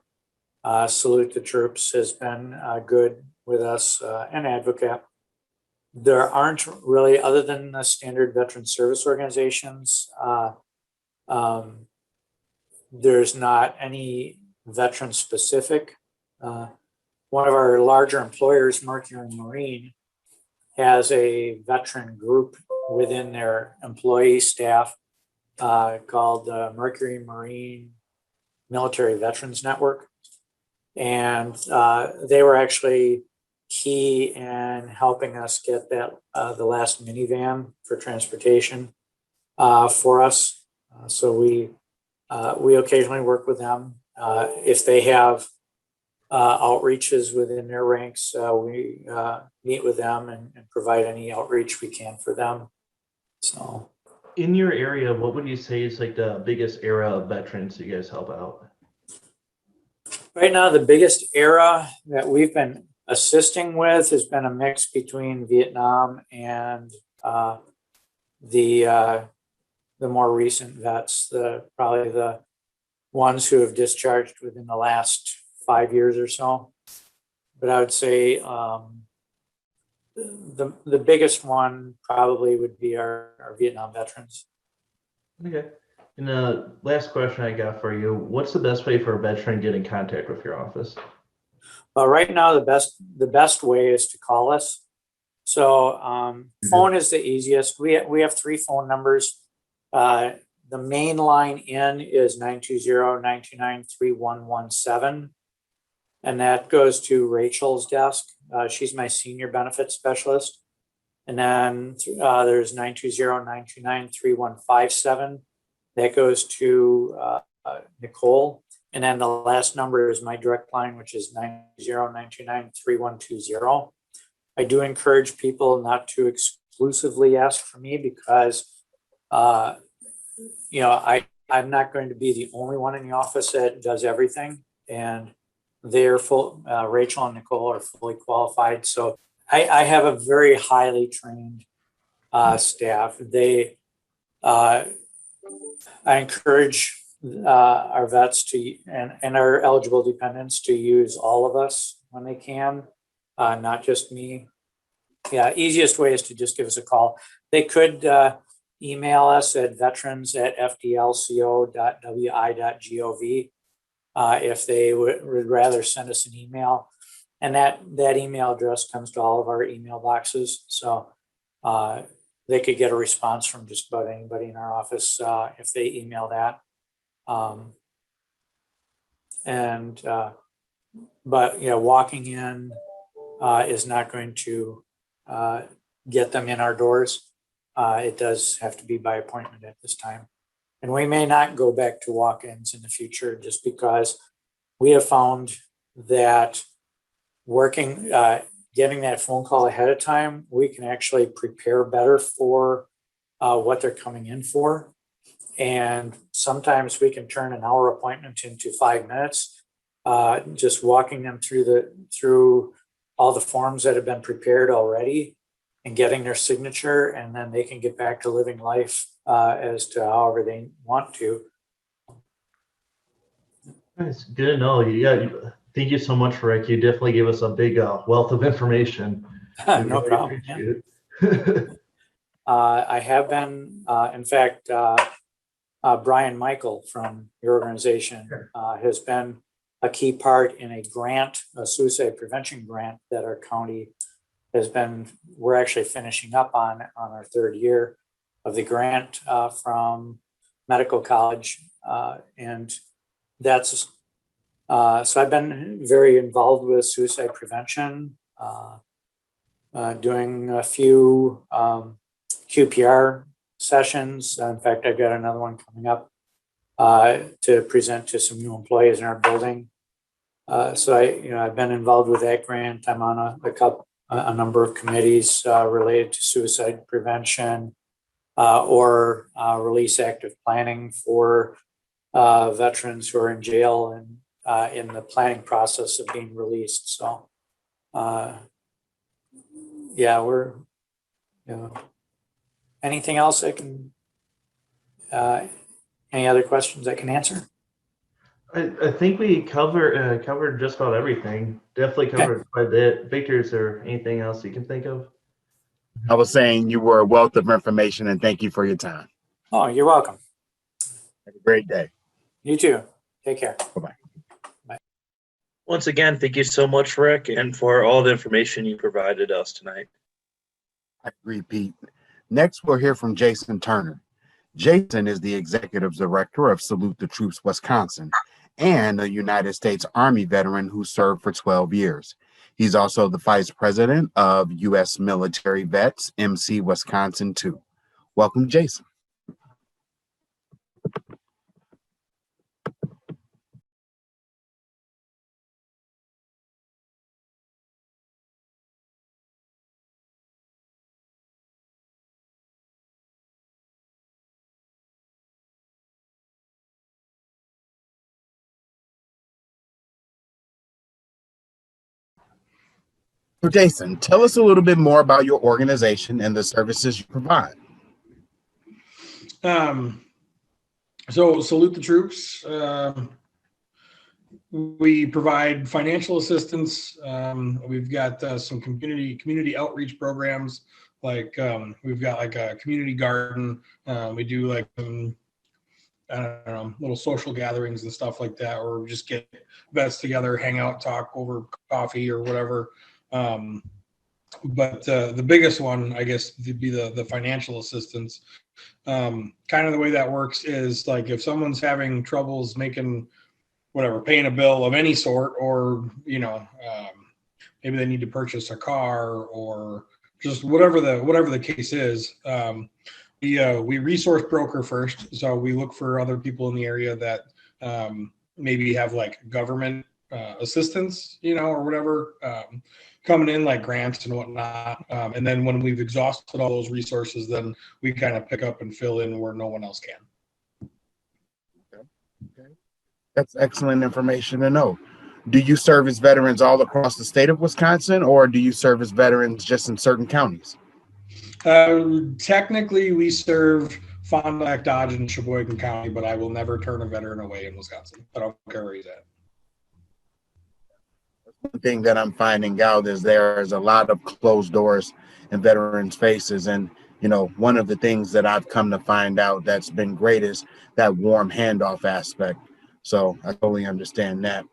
Salute the Troops has been good with us, and Advocate. There aren't really, other than the standard veteran service organizations, there's not any veteran specific. One of our larger employers, Mercury Marine, has a veteran group within their employee staff called Mercury Marine Military Veterans Network. And they were actually key in helping us get that the last minivan for transportation for us. So we occasionally work with them. If they have outreaches within their ranks, we meet with them and provide any outreach we can for them. So, in your area, what would you say is like the biggest era of veterans you guys help out? Right now, the biggest era that we've been assisting with has been a mix between Vietnam and the more recent vets, probably the ones who have discharged within the last 5 years or so. But I would say the biggest one probably would be our Vietnam veterans. Okay. And the last question I got for you, what's the best way for a veteran to get in contact with your office? Right now, the best way is to call us. So phone is the easiest. We have 3 phone numbers. The main line in is 920-929-3117. And that goes to Rachel's desk. She's my senior benefits specialist. And then there's 920-929-3157. That goes to Nicole. And then the last number is my direct line, which is 920-929-3120. I do encourage people not to exclusively ask for me because, I'm not going to be the only one in the office that does everything. And they're Rachel and Nicole are fully qualified. So I have a very highly trained staff. I encourage our vets and our eligible dependents to use all of us when they can, not just me. Yeah, easiest way is to just give us a call. They could email us at veterans@fdlco.wi.gov if they would rather send us an email. And that email address comes to all of our email boxes. So they could get a response from just about anybody in our office if they email that. But walking in is not going to get them in our doors. It does have to be by appointment at this time. And we may not go back to walk-ins in the future just because we have found that getting that phone call ahead of time, we can actually prepare better for what they're coming in for. And sometimes we can turn an hour appointment into 5 minutes, just walking them through all the forms that have been prepared already and getting their signature, and then they can get back to living life as to however they want to. It's good to know. Thank you so much, Rick. You definitely gave us a big wealth of information. We No really problem. Yeah. appreciate it. I have been, in fact, Brian Michael from your organization has been a key part in a grant, a suicide prevention grant that our county has been, we're actually finishing up on our third year of the grant from medical college. And that's, so I've been very involved with suicide prevention, doing a few QPR sessions. In fact, I've got another one coming up to present to some new employees in our building. So I've been involved with that grant. I'm on a number of committees related to suicide prevention or release active planning for veterans who are in jail and in the planning process of being released. So, yeah, we're, anything else I can, any other questions I can answer? I think we covered just about everything. Definitely covered quite a bit. Victor, is there anything else you can think of? I was saying you were a wealth of information, and thank you for your time. Oh, you're welcome. Have a great day. You too. Take care. Bye-bye. Once again, thank you so much, Rick, and for all the information you provided us tonight. I agree, Pete. Next, we'll hear from Jason Turner. Jason is the Executive Director of Salute the Troops Wisconsin and a United States Army veteran who served for 12 years. He's also the Vice President of U.S. Military Vets, MC Wisconsin 2. Welcome, Jason. So Jason, tell us a little bit more about your organization and the services you provide. So Salute the Troops. We provide financial assistance. We've got some community outreach programs. Like we've got like a community garden. We do like I don't know, little social gatherings and stuff like that, or we just get vets together, hang out, talk over coffee or whatever. But the biggest one, I guess, would be the financial assistance. Kind of the way that works is like if someone's having troubles making paying a bill of any sort, or maybe they need to purchase a car or just whatever the case is. We resource broker first, so we look for other people in the area that maybe have like government assistance, or whatever, coming in like grants and whatnot. And then when we've exhausted all those resources, then we kind of pick up and fill in where no one else can. Okay. That's excellent information to know. Do you service veterans all across the state of Wisconsin, or do you service veterans just in certain counties? Technically, we serve Fond du Lac, Dodge, and Sheboygan County, but I will never turn a veteran away in Wisconsin. I don't care where he's at. One thing that I'm finding out is there's a lot of closed doors in veterans' faces. And, one of the things that I've come to find out that's been great is that warm handoff aspect. So I totally understand that.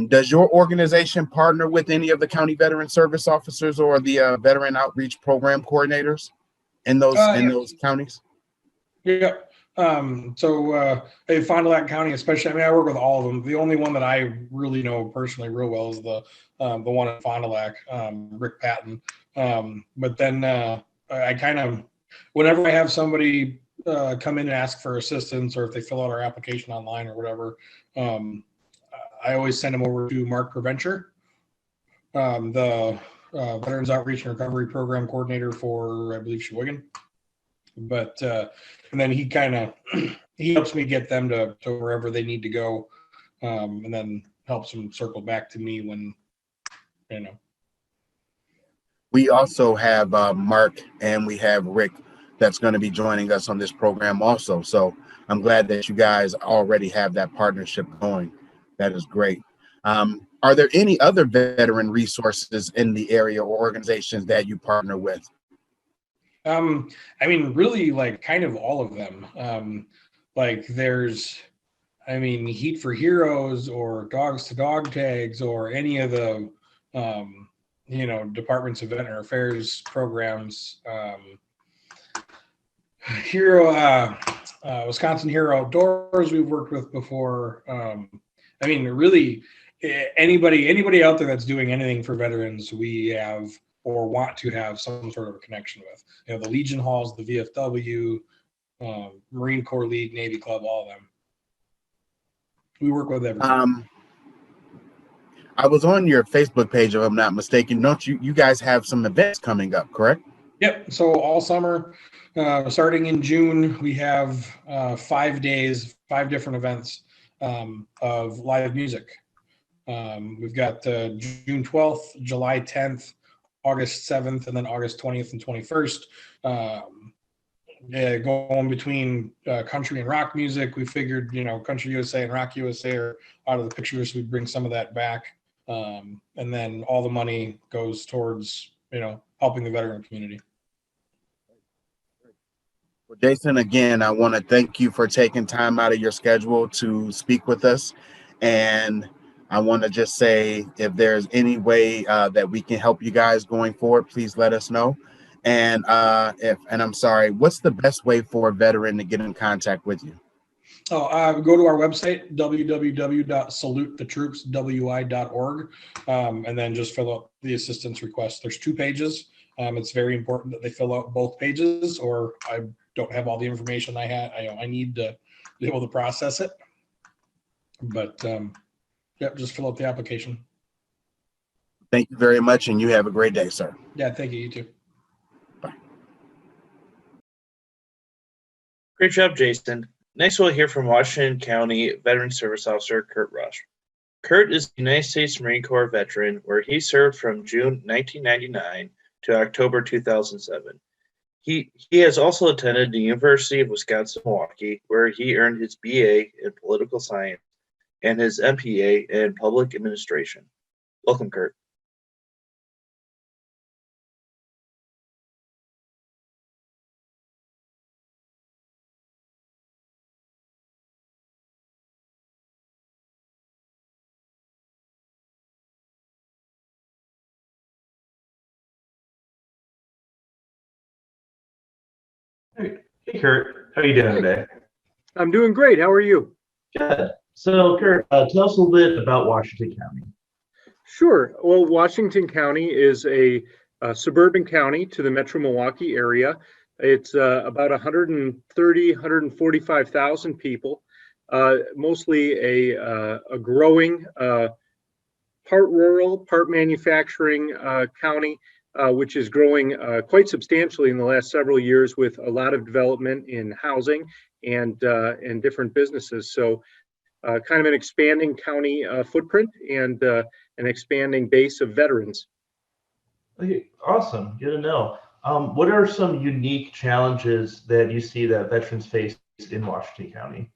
Does your organization partner with any of the county veteran service officers or the veteran outreach program coordinators in those counties? Yeah. So in Fond du Lac County, especially, I work with all of them. The only one that I really know personally real well is the one in Fond du Lac, Rick Patton. But then I kind of, whenever I have somebody come in and ask for assistance, or if they fill out our application online or whatever, I always send them over to Mark Preventure, the Veterans Outreach and Recovery Program Coordinator for, I believe, Sheboygan. But and then he helps me get them to wherever they need to go, and then helps them circle back to me when, We also have Mark and we have Rick that's going to be joining us on this program also. So I'm glad that you guys already have that partnership going. That is great. Are there any other veteran resources in the area or organizations that you partner with? I mean, really, like kind of all of them. Like there's, I mean, Heat for Heroes or Dogs to Dog Tags or any of the, you know, Departments of Veteran Affairs programs. Wisconsin Hero Outdoors we've worked with before. I mean, really, anybody out there that's doing anything for veterans, we have or want to have some sort of a connection with. You know, the Legion Halls, the VFW, Marine Corps League, Navy Club, all of them. We work with everyone. I was on your Facebook page, if I'm not mistaken. Don't you guys have some events coming up, correct? Yep. So all summer, starting in June, we have 5 days, 5 different events of live music. We've got June 12th, July 10th, August 7th, and then August 20th and 21st. Going between country and rock music, we figured, you know, Country USA and Rock USA are out of the picture, so we'd bring some of that back. And then all the money goes towards, you know, helping the veteran community. Well, Jason, again, I want to thank you for taking time out of your schedule to speak with us. And I want to just say, if there's any way that we can help you guys going forward, please let us know. And I'm sorry, what's the best way for a veteran to get in contact with you? Go to our website, www.salutethetropeswi.org, and then just fill out the assistance request. There's 2 pages. It's very important that they fill out both pages, or I don't have all the information I need to be able to process it. But yep, just fill out the application. Thank you very much, and you have a great day, sir. Yeah, thank you. You too. Bye. Great job, Jason. Next, we'll hear from Washington County Veteran Service Officer Kurt Rush. Kurt is a United States Marine Corps veteran, where he served from June 1999 to October 2007. He has also attended the University of Wisconsin-Milwaukee, where he earned his BA in Political Science and his MPA in Public Administration. Welcome, Kurt. Hey, Kurt, how are you doing today? I'm doing great. How are you? Good. So, Kurt, tell us a little bit about Washington County. Sure. Well, Washington County is a suburban county to the Metro Milwaukee area. It's about 130, 145,000 people, mostly a growing, part rural, part manufacturing county, which is growing quite substantially in the last several years with a lot of development in housing and different businesses. So kind of an expanding county footprint and an expanding base of veterans. Awesome. Good to know. What are some unique challenges that you see that veterans face in Washington County?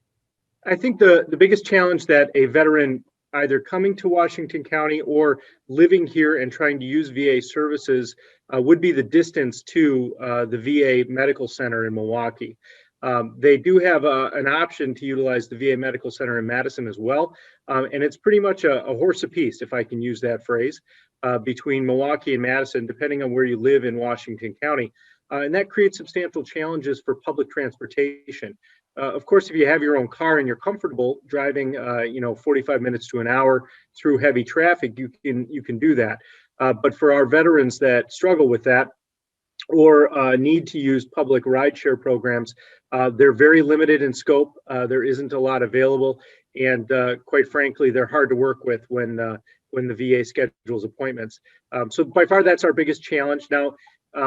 I think the biggest challenge that a veteran either coming to Washington County or living here and trying to use VA services would be the distance to the VA Medical Center in Milwaukee. They do have an option to utilize the VA Medical Center in Madison as well. And it's pretty much a horse apiece, if I can use that phrase, between Milwaukee and Madison, depending on where you live in Washington County. And that creates substantial challenges for public transportation. Of course, if you have your own car and you're comfortable driving, 45 minutes to an hour through heavy traffic, you can do that. But for our veterans that struggle with that, or need to use public rideshare programs, they're very limited in scope. There isn't a lot available, and quite frankly, they're hard to work with when the VA schedules appointments. So by far, that's our biggest challenge. Now,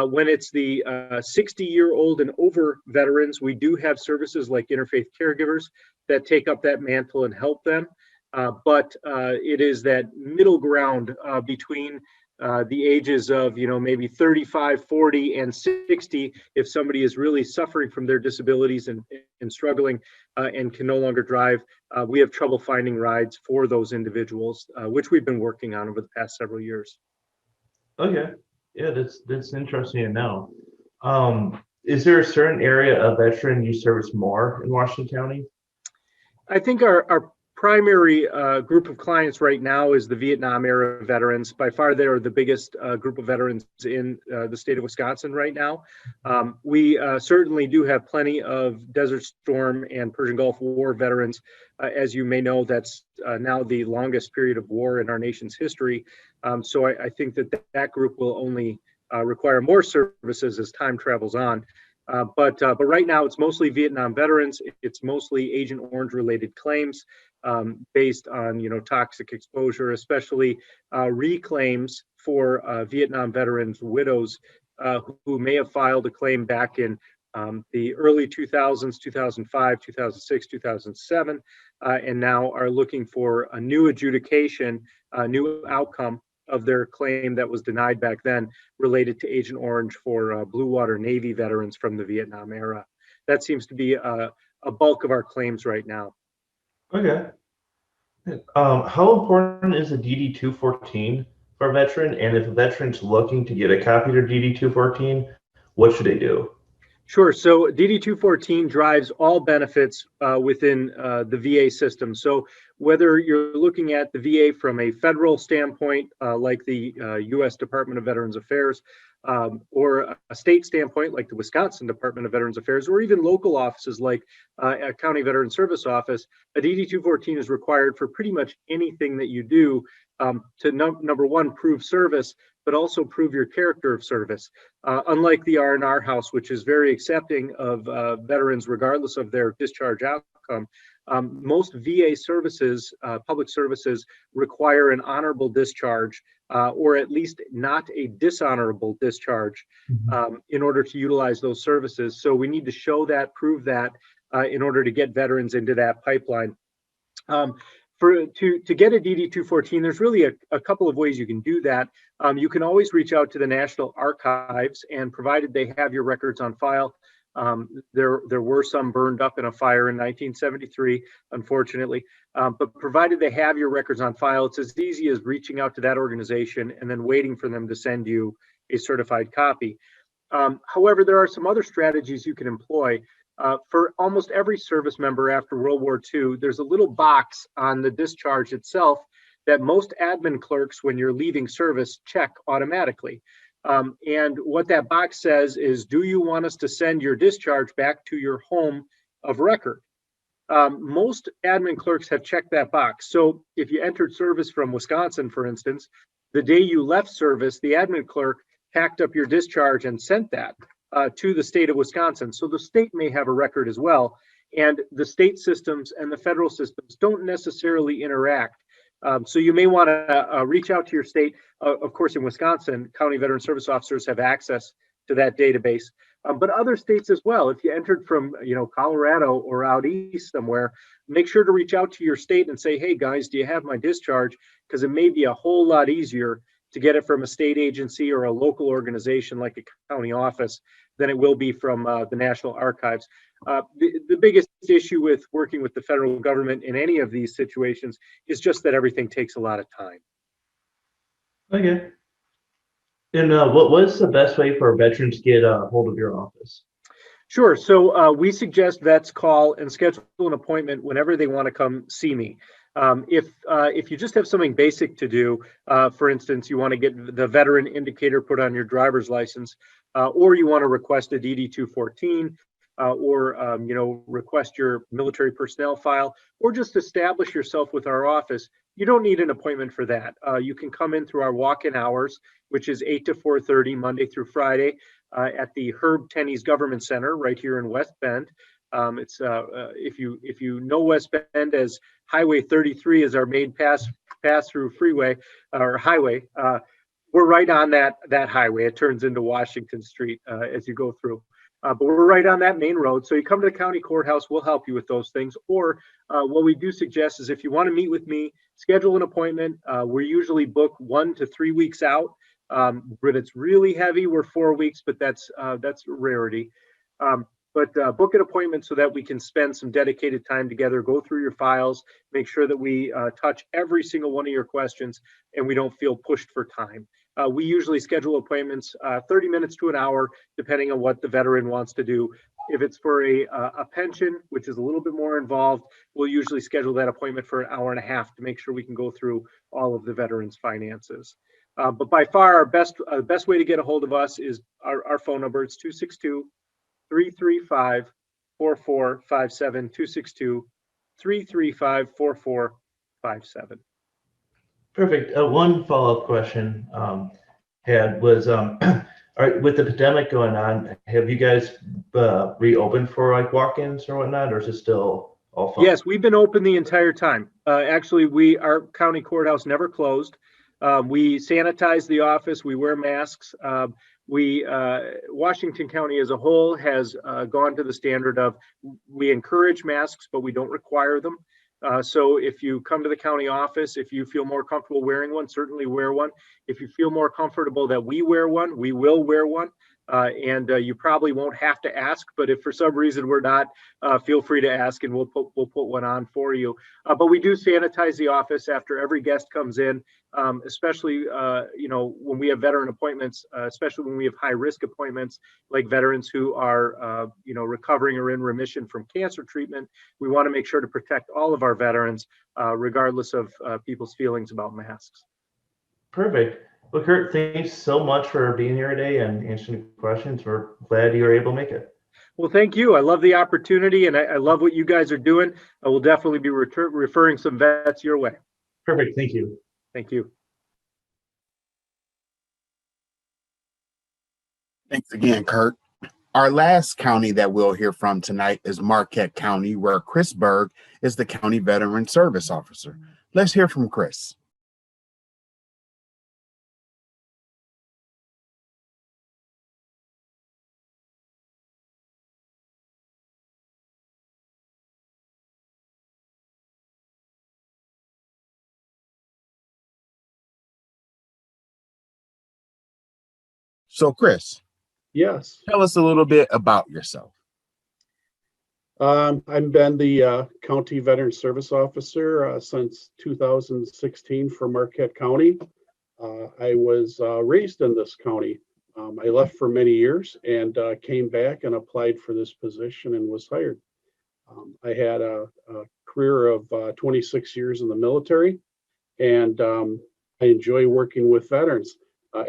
when it's the 60-year-old and over veterans, we do have services like interfaith caregivers that take up that mantle and help them. But it is that middle ground between the ages of, maybe 35, 40, and 60, if somebody is really suffering from their disabilities and struggling and can no longer drive, we have trouble finding rides for those individuals, which we've been working on over the past several years. Okay. Yeah, that's interesting to know. Is there a certain area of veteran you service more in Washington County? I think our primary group of clients right now is the Vietnam era veterans. By far, they are the biggest group of veterans in the state of Wisconsin right now. We certainly do have plenty of Desert Storm and Persian Gulf War veterans. As you may know, that's now the longest period of war in our nation's history. So I think that group will only require more services as time travels on. But right now, it's mostly Vietnam veterans. It's mostly Agent Orange related claims based on toxic exposure, especially reclaims for Vietnam veterans' widows who may have filed a claim back in the early 2000s, 2005, 2006, 2007, and now are looking for a new adjudication, a new outcome of their claim that was denied back then related to Agent Orange for Blue Water Navy veterans from the Vietnam era. That seems to be a bulk of our claims right now. Okay. How important is a DD-214 for a veteran? And if a veteran's looking to get a copy of their DD-214, what should they do? Sure. So DD-214 drives all benefits within the VA system. So whether you're looking at the VA from a federal standpoint, like the U.S. Department of Veterans Affairs, or a state standpoint, like the Wisconsin Department of Veterans Affairs, or even local offices like a county veteran service office, a DD-214 is required for pretty much anything that you do to number one, prove service, but also prove your character of service. Unlike the R&R House, which is very accepting of veterans regardless of their discharge outcome, most VA services, public services, require an honorable discharge or at least not a dishonorable discharge in order to utilize those services. So we need to show that, prove that in order to get veterans into that pipeline. To get a DD-214, there's really a couple of ways you can do that. You can always reach out to the National Archives, and provided they have your records on file, there were some burned up in a fire in 1973, unfortunately, but provided they have your records on file, it's as easy as reaching out to that organization and then waiting for them to send you a certified copy. However, there are some other strategies you can employ. For almost every service member after World War II, there's a little box on the discharge itself that most admin clerks, when you're leaving service, check automatically. And what that box says is, do you want us to send your discharge back to your home of record? Most admin clerks have checked that box. So if you entered service from Wisconsin, for instance, the day you left service, the admin clerk packed up your discharge and sent that to the state of Wisconsin. So the state may have a record as well. And the state systems and the federal systems don't necessarily interact. So you may want to reach out to your state. Of course, in Wisconsin, county veteran service officers have access to that database, but other states as well. If you entered from Colorado or out east somewhere, make sure to reach out to your state and say, hey guys, do you have my discharge? Because it may be a whole lot easier to get it from a state agency or a local organization like a county office than it will be from the National Archives. The biggest issue with working with the federal government in any of these situations is just that everything takes a lot of time. Okay. And what's the best way for veterans to get a hold of your office? Sure. So we suggest vets call and schedule an appointment whenever they want to come see me. If you just have something basic to do, for instance, you want to get the veteran indicator put on your driver's license, or you want to request a DD-214, or request your military personnel file, or just establish yourself with our office, you don't need an appointment for that. You can come in through our walk-in hours, which is 8 to 4:30 Monday through Friday, at the Herb Tenney's Government Center right here in West Bend. It's if you know West Bend as Highway 33 is our main pass through freeway or highway. We're right on that highway. It turns into Washington Street as you go through. But we're right on that main road. So you come to the county courthouse, we'll help you with those things. Or what we do suggest is if you want to meet with me, schedule an appointment. We usually book 1 to 3 weeks out. But it's really heavy, we're 4 weeks, but that's a rarity. But book an appointment so that we can spend some dedicated time together, go through your files, make sure that we touch every single one of your questions and we don't feel pushed for time. We usually schedule appointments 30 minutes to an hour, depending on what the veteran wants to do. If it's for a pension, which is a little bit more involved, we'll usually schedule that appointment for an hour and a half to make sure we can go through all of the veteran's finances. But by far, our best way to get a hold of us is our phone number. It's 262-335-4457, 262-335-4457. Perfect. One follow-up question had was, all right, with the pandemic going on, have you guys reopened for like walk-ins or whatnot, or is it still all phone? Yes, we've been open the entire time. Actually, our county courthouse never closed. We sanitize the office. We wear masks. Washington County as a whole has gone to the standard of we encourage masks, but we don't require them. So if you come to the county office, if you feel more comfortable wearing one, certainly wear one. If you feel more comfortable that we wear one, we will wear one. And you probably won't have to ask, but if for some reason we're not, feel free to ask and we'll put one on for you. But we do sanitize the office after every guest comes in, especially when we have veteran appointments, especially when we have high risk appointments like veterans who are recovering or in remission from cancer treatment. We want to make sure to protect all of our veterans, regardless of people's feelings about masks. Perfect. Well, Kurt, thanks so much for being here today and answering the questions. We're glad you were able to make it. Well, thank you. I love the opportunity and I love what you guys are doing. I will definitely be referring some vets your way. Perfect. Thank you. Thank you. Thanks again, Kurt. Our last county that we'll hear from tonight is Marquette County, where Chris Berg is the County Veteran Service Officer. Let's hear from Chris. So, Chris, Yes, tell us a little bit about yourself. I've been the County Veteran Service Officer since 2016 for Marquette County. I was raised in this county. I left for many years and came back and applied for this position and was hired. I had a career of 26 years in the military, and I enjoy working with veterans.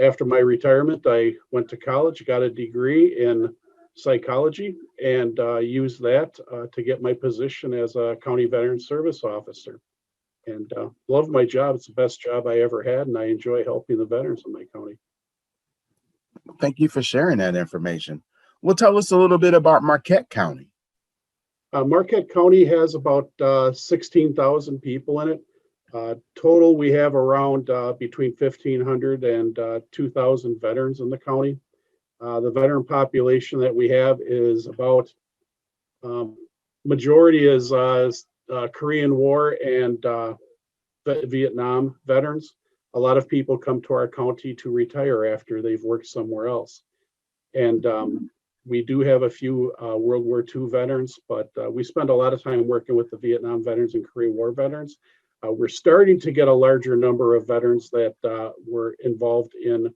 After my retirement, I went to college, got a degree in psychology, and used that to get my position as a County Veteran Service Officer. And love my job. It's the best job I ever had, and I enjoy helping the veterans in my county. Thank you for sharing that information. Well, tell us a little bit about Marquette County. Marquette County has about 16,000 people in it. Total, we have around between 1,500 and 2,000 veterans in the county. The veteran population that we have is about, majority is Korean War and Vietnam veterans. A lot of people come to our county to retire after they've worked somewhere else. And we do have a few World War II veterans, but we spend a lot of time working with the Vietnam veterans and Korean War veterans. We're starting to get a larger number of veterans that were involved in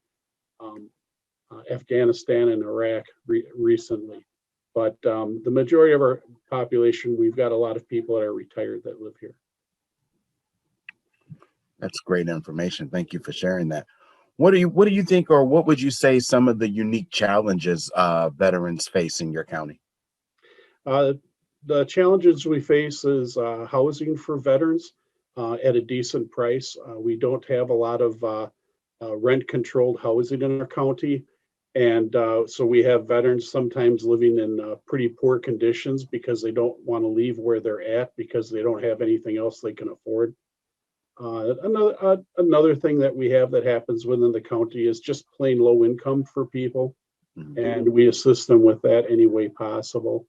Afghanistan and Iraq recently. But the majority of our population, we've got a lot of people that are retired that live here. That's great information. Thank you for sharing that. What do you think, or what would you say some of the unique challenges veterans face in your county? The challenges we face is housing for veterans at a decent price. We don't have a lot of rent-controlled housing in our county. And so we have veterans sometimes living in pretty poor conditions because they don't want to leave where they're at because they don't have anything else they can afford. Another thing that we have that happens within the county is just plain low income for people. And we assist them with that any way possible.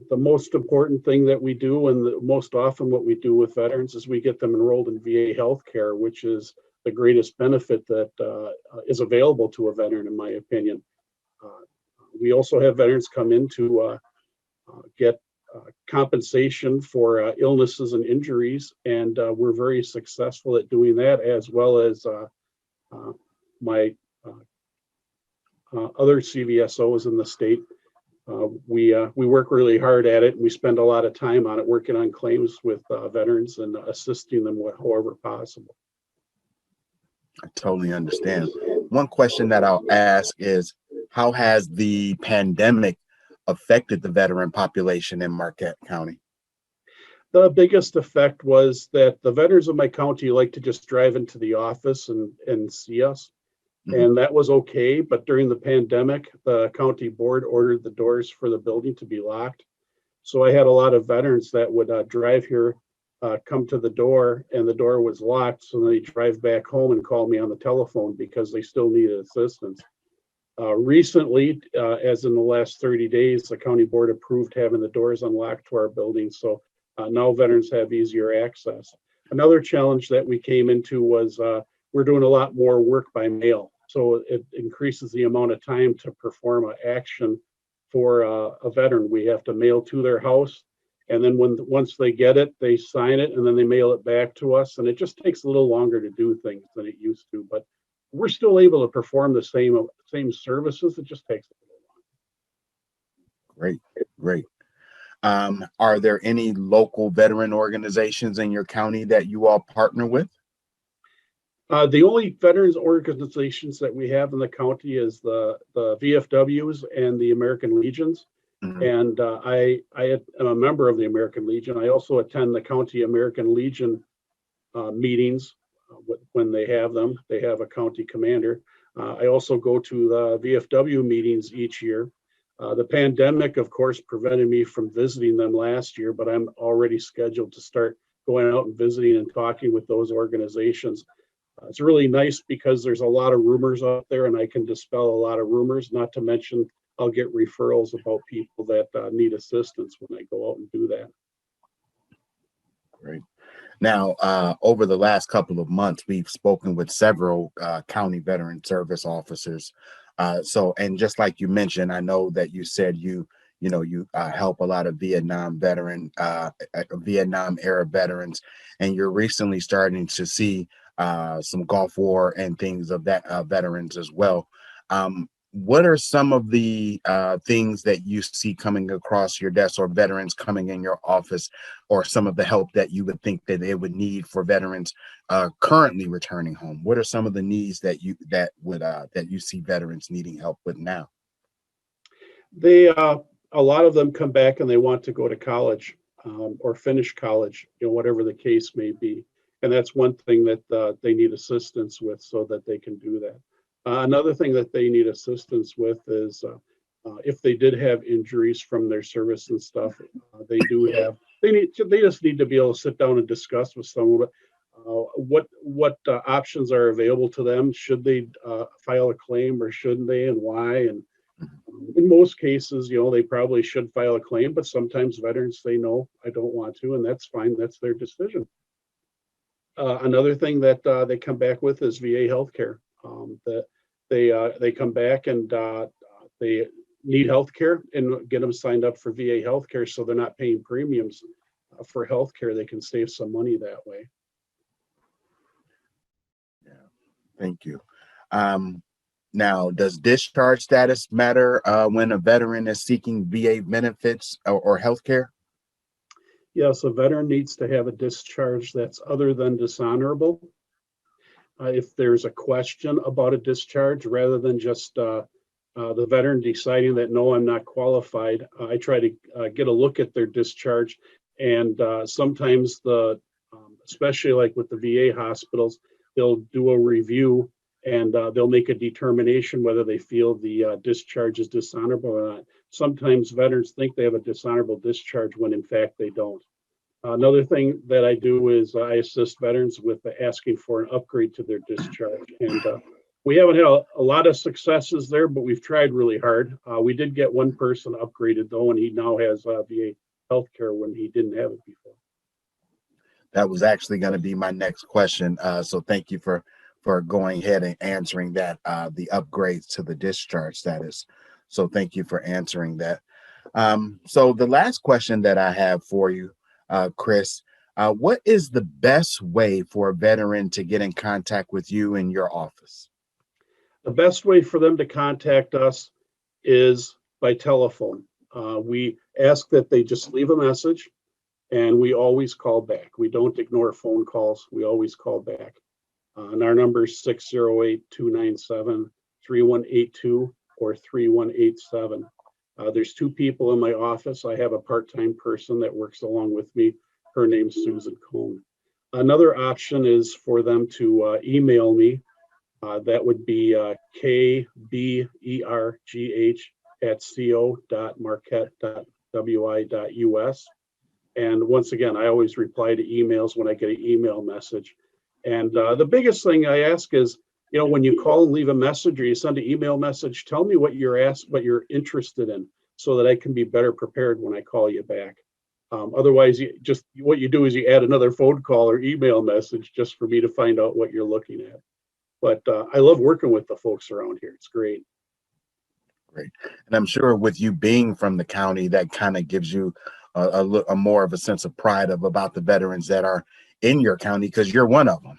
The most important thing that we do, and most often what we do with veterans, is we get them enrolled in VA healthcare, which is the greatest benefit that is available to a veteran, in my opinion. We also have veterans come in to get compensation for illnesses and injuries, and we're very successful at doing that, as well as my other CVSOs in the state. We work really hard at it, and we spend a lot of time on it, working on claims with veterans and assisting them however possible. I totally understand. One question that I'll ask is, how has the pandemic affected the veteran population in Marquette County? The biggest effect was that the veterans of my county like to just drive into the office and see us. And that was okay. But during the pandemic, the county board ordered the doors for the building to be locked. So I had a lot of veterans that would drive here, come to the door, and the door was locked. So they drive back home and call me on the telephone because they still needed assistance. Recently, as in the last 30 days, the county board approved having the doors unlocked to our building. So now veterans have easier access. Another challenge that we came into was we're doing a lot more work by mail. So it increases the amount of time to perform an action for a veteran. We have to mail to their house. And then once they get it, they sign it, and then they mail it back to us. And it just takes a little longer to do things than it used to. But we're still able to perform the same services. It just takes a little longer. Great. Are there any local veteran organizations in your county that you all partner with? The only veterans organizations that we have in the county is the VFWs and the American Legions. And I am a member of the American Legion. I also attend the county American Legion meetings when they have them. They have a county commander. I also go to the VFW meetings each year. The pandemic, of course, prevented me from visiting them last year, but I'm already scheduled to start going out and visiting and talking with those organizations. It's really nice because there's a lot of rumors out there, and I can dispel a lot of rumors, not to mention I'll get referrals about people that need assistance when I go out and do that. Great. Now, over the last couple of months, we've spoken with several county veteran service officers. And just like you mentioned, I know that you said you help a lot of Vietnam era veterans, and you're recently starting to see some Gulf War and things of that veterans as well. What are some of the things that you see coming across your desk, or veterans coming in your office, or some of the help that you would think that they would need for veterans currently returning home? What are some of the needs that you see veterans needing help with now? A lot of them come back and they want to go to college or finish college, whatever the case may be. And that's one thing that they need assistance with so that they can do that. Another thing that they need assistance with is if they did have injuries from their service and stuff, they just need to be able to sit down and discuss with someone what options are available to them. Should they file a claim or shouldn't they, and why? And in most cases, they probably should file a claim, but sometimes veterans say, no, I don't want to, and that's fine. That's their decision. Another thing that they come back with is VA healthcare. That they come back and they need healthcare, and get them signed up for VA healthcare so they're not paying premiums for healthcare. They can save some money that way. Yeah, thank you. Now, does discharge status matter when a veteran is seeking VA benefits or healthcare? Yes, a veteran needs to have a discharge that's other than dishonorable. If there's a question about a discharge, rather than just the veteran deciding that, no, I'm not qualified, I try to get a look at their discharge. And sometimes especially like with the VA hospitals, they'll do a review and they'll make a determination whether they feel the discharge is dishonorable or not. Sometimes veterans think they have a dishonorable discharge when in fact they don't. Another thing that I do is I assist veterans with asking for an upgrade to their discharge. And we haven't had a lot of successes there, but we've tried really hard. We did get one person upgraded though, and he now has VA healthcare when he didn't have it before. That was actually going to be my next question. So thank you for going ahead and answering that, the upgrades to the discharge status. So thank you for answering that. So the last question that I have for you, Chris, what is the best way for a veteran to get in contact with you in your office? The best way for them to contact us is by telephone. We ask that they just leave a message, and we always call back. We don't ignore phone calls. We always call back. And our number is 608-297-3182 or 3187. There's two people in my office. I have a part-time person that works along with me. Her name's Susan Cohn. Another option is for them to email me. That would be kbergh@co.marquette.wi.us. And once again, I always reply to emails when I get an email message. And the biggest thing I ask is, when you call and leave a message or you send an email message, tell me what what you're interested in, so that I can be better prepared when I call you back. Otherwise, what you do is you add another phone call or email message just for me to find out what you're looking at. But I love working with the folks around here. It's great. Great. And I'm sure with you being from the county, that kind of gives you a more of a sense of pride about the veterans that are in your county, because you're one of them.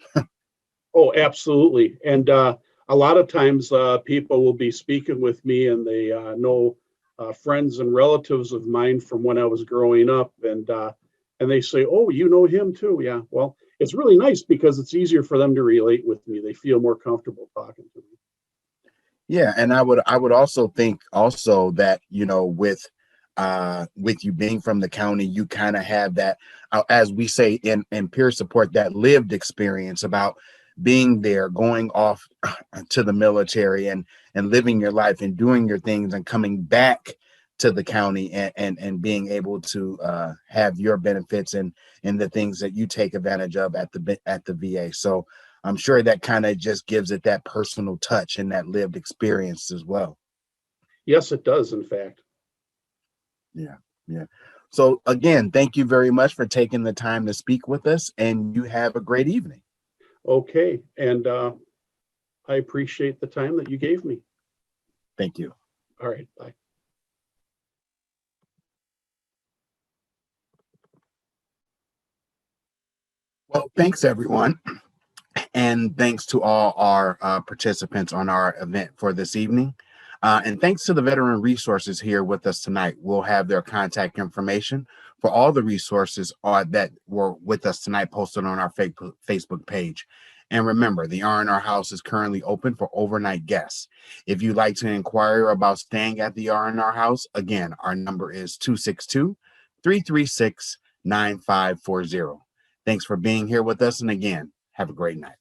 Oh, absolutely. And a lot of times people will be speaking with me, and they know friends and relatives of mine from when I was growing up. And they say, "Oh, you know him too?" Yeah. Well, it's really nice because it's easier for them to relate with me. They feel more comfortable talking to me. Yeah, and I would also think also that, with you being from the county, you kind of have that, as we say in peer support, that lived experience about being there, going off to the military and living your life and doing your things and coming back to the county and being able to have your benefits and the things that you take advantage of at the VA. So I'm sure that kind of just gives it that personal touch and that lived experience as well. Yes, it does, in fact. Yeah. So again, thank you very much for taking the time to speak with us, and you have a great evening. Okay. And I appreciate the time that you gave me. Thank you. All right. Bye. Well, thanks everyone. And thanks to all our participants on our event for this evening. And thanks to the veteran resources here with us tonight. We'll have their contact information for all the resources that were with us tonight posted on our Facebook page. And remember, the R&R House is currently open for overnight guests. If you'd like to inquire about staying at the R&R House, again, our number is 262-336-9540. Thanks for being here with us. And again, have a great night.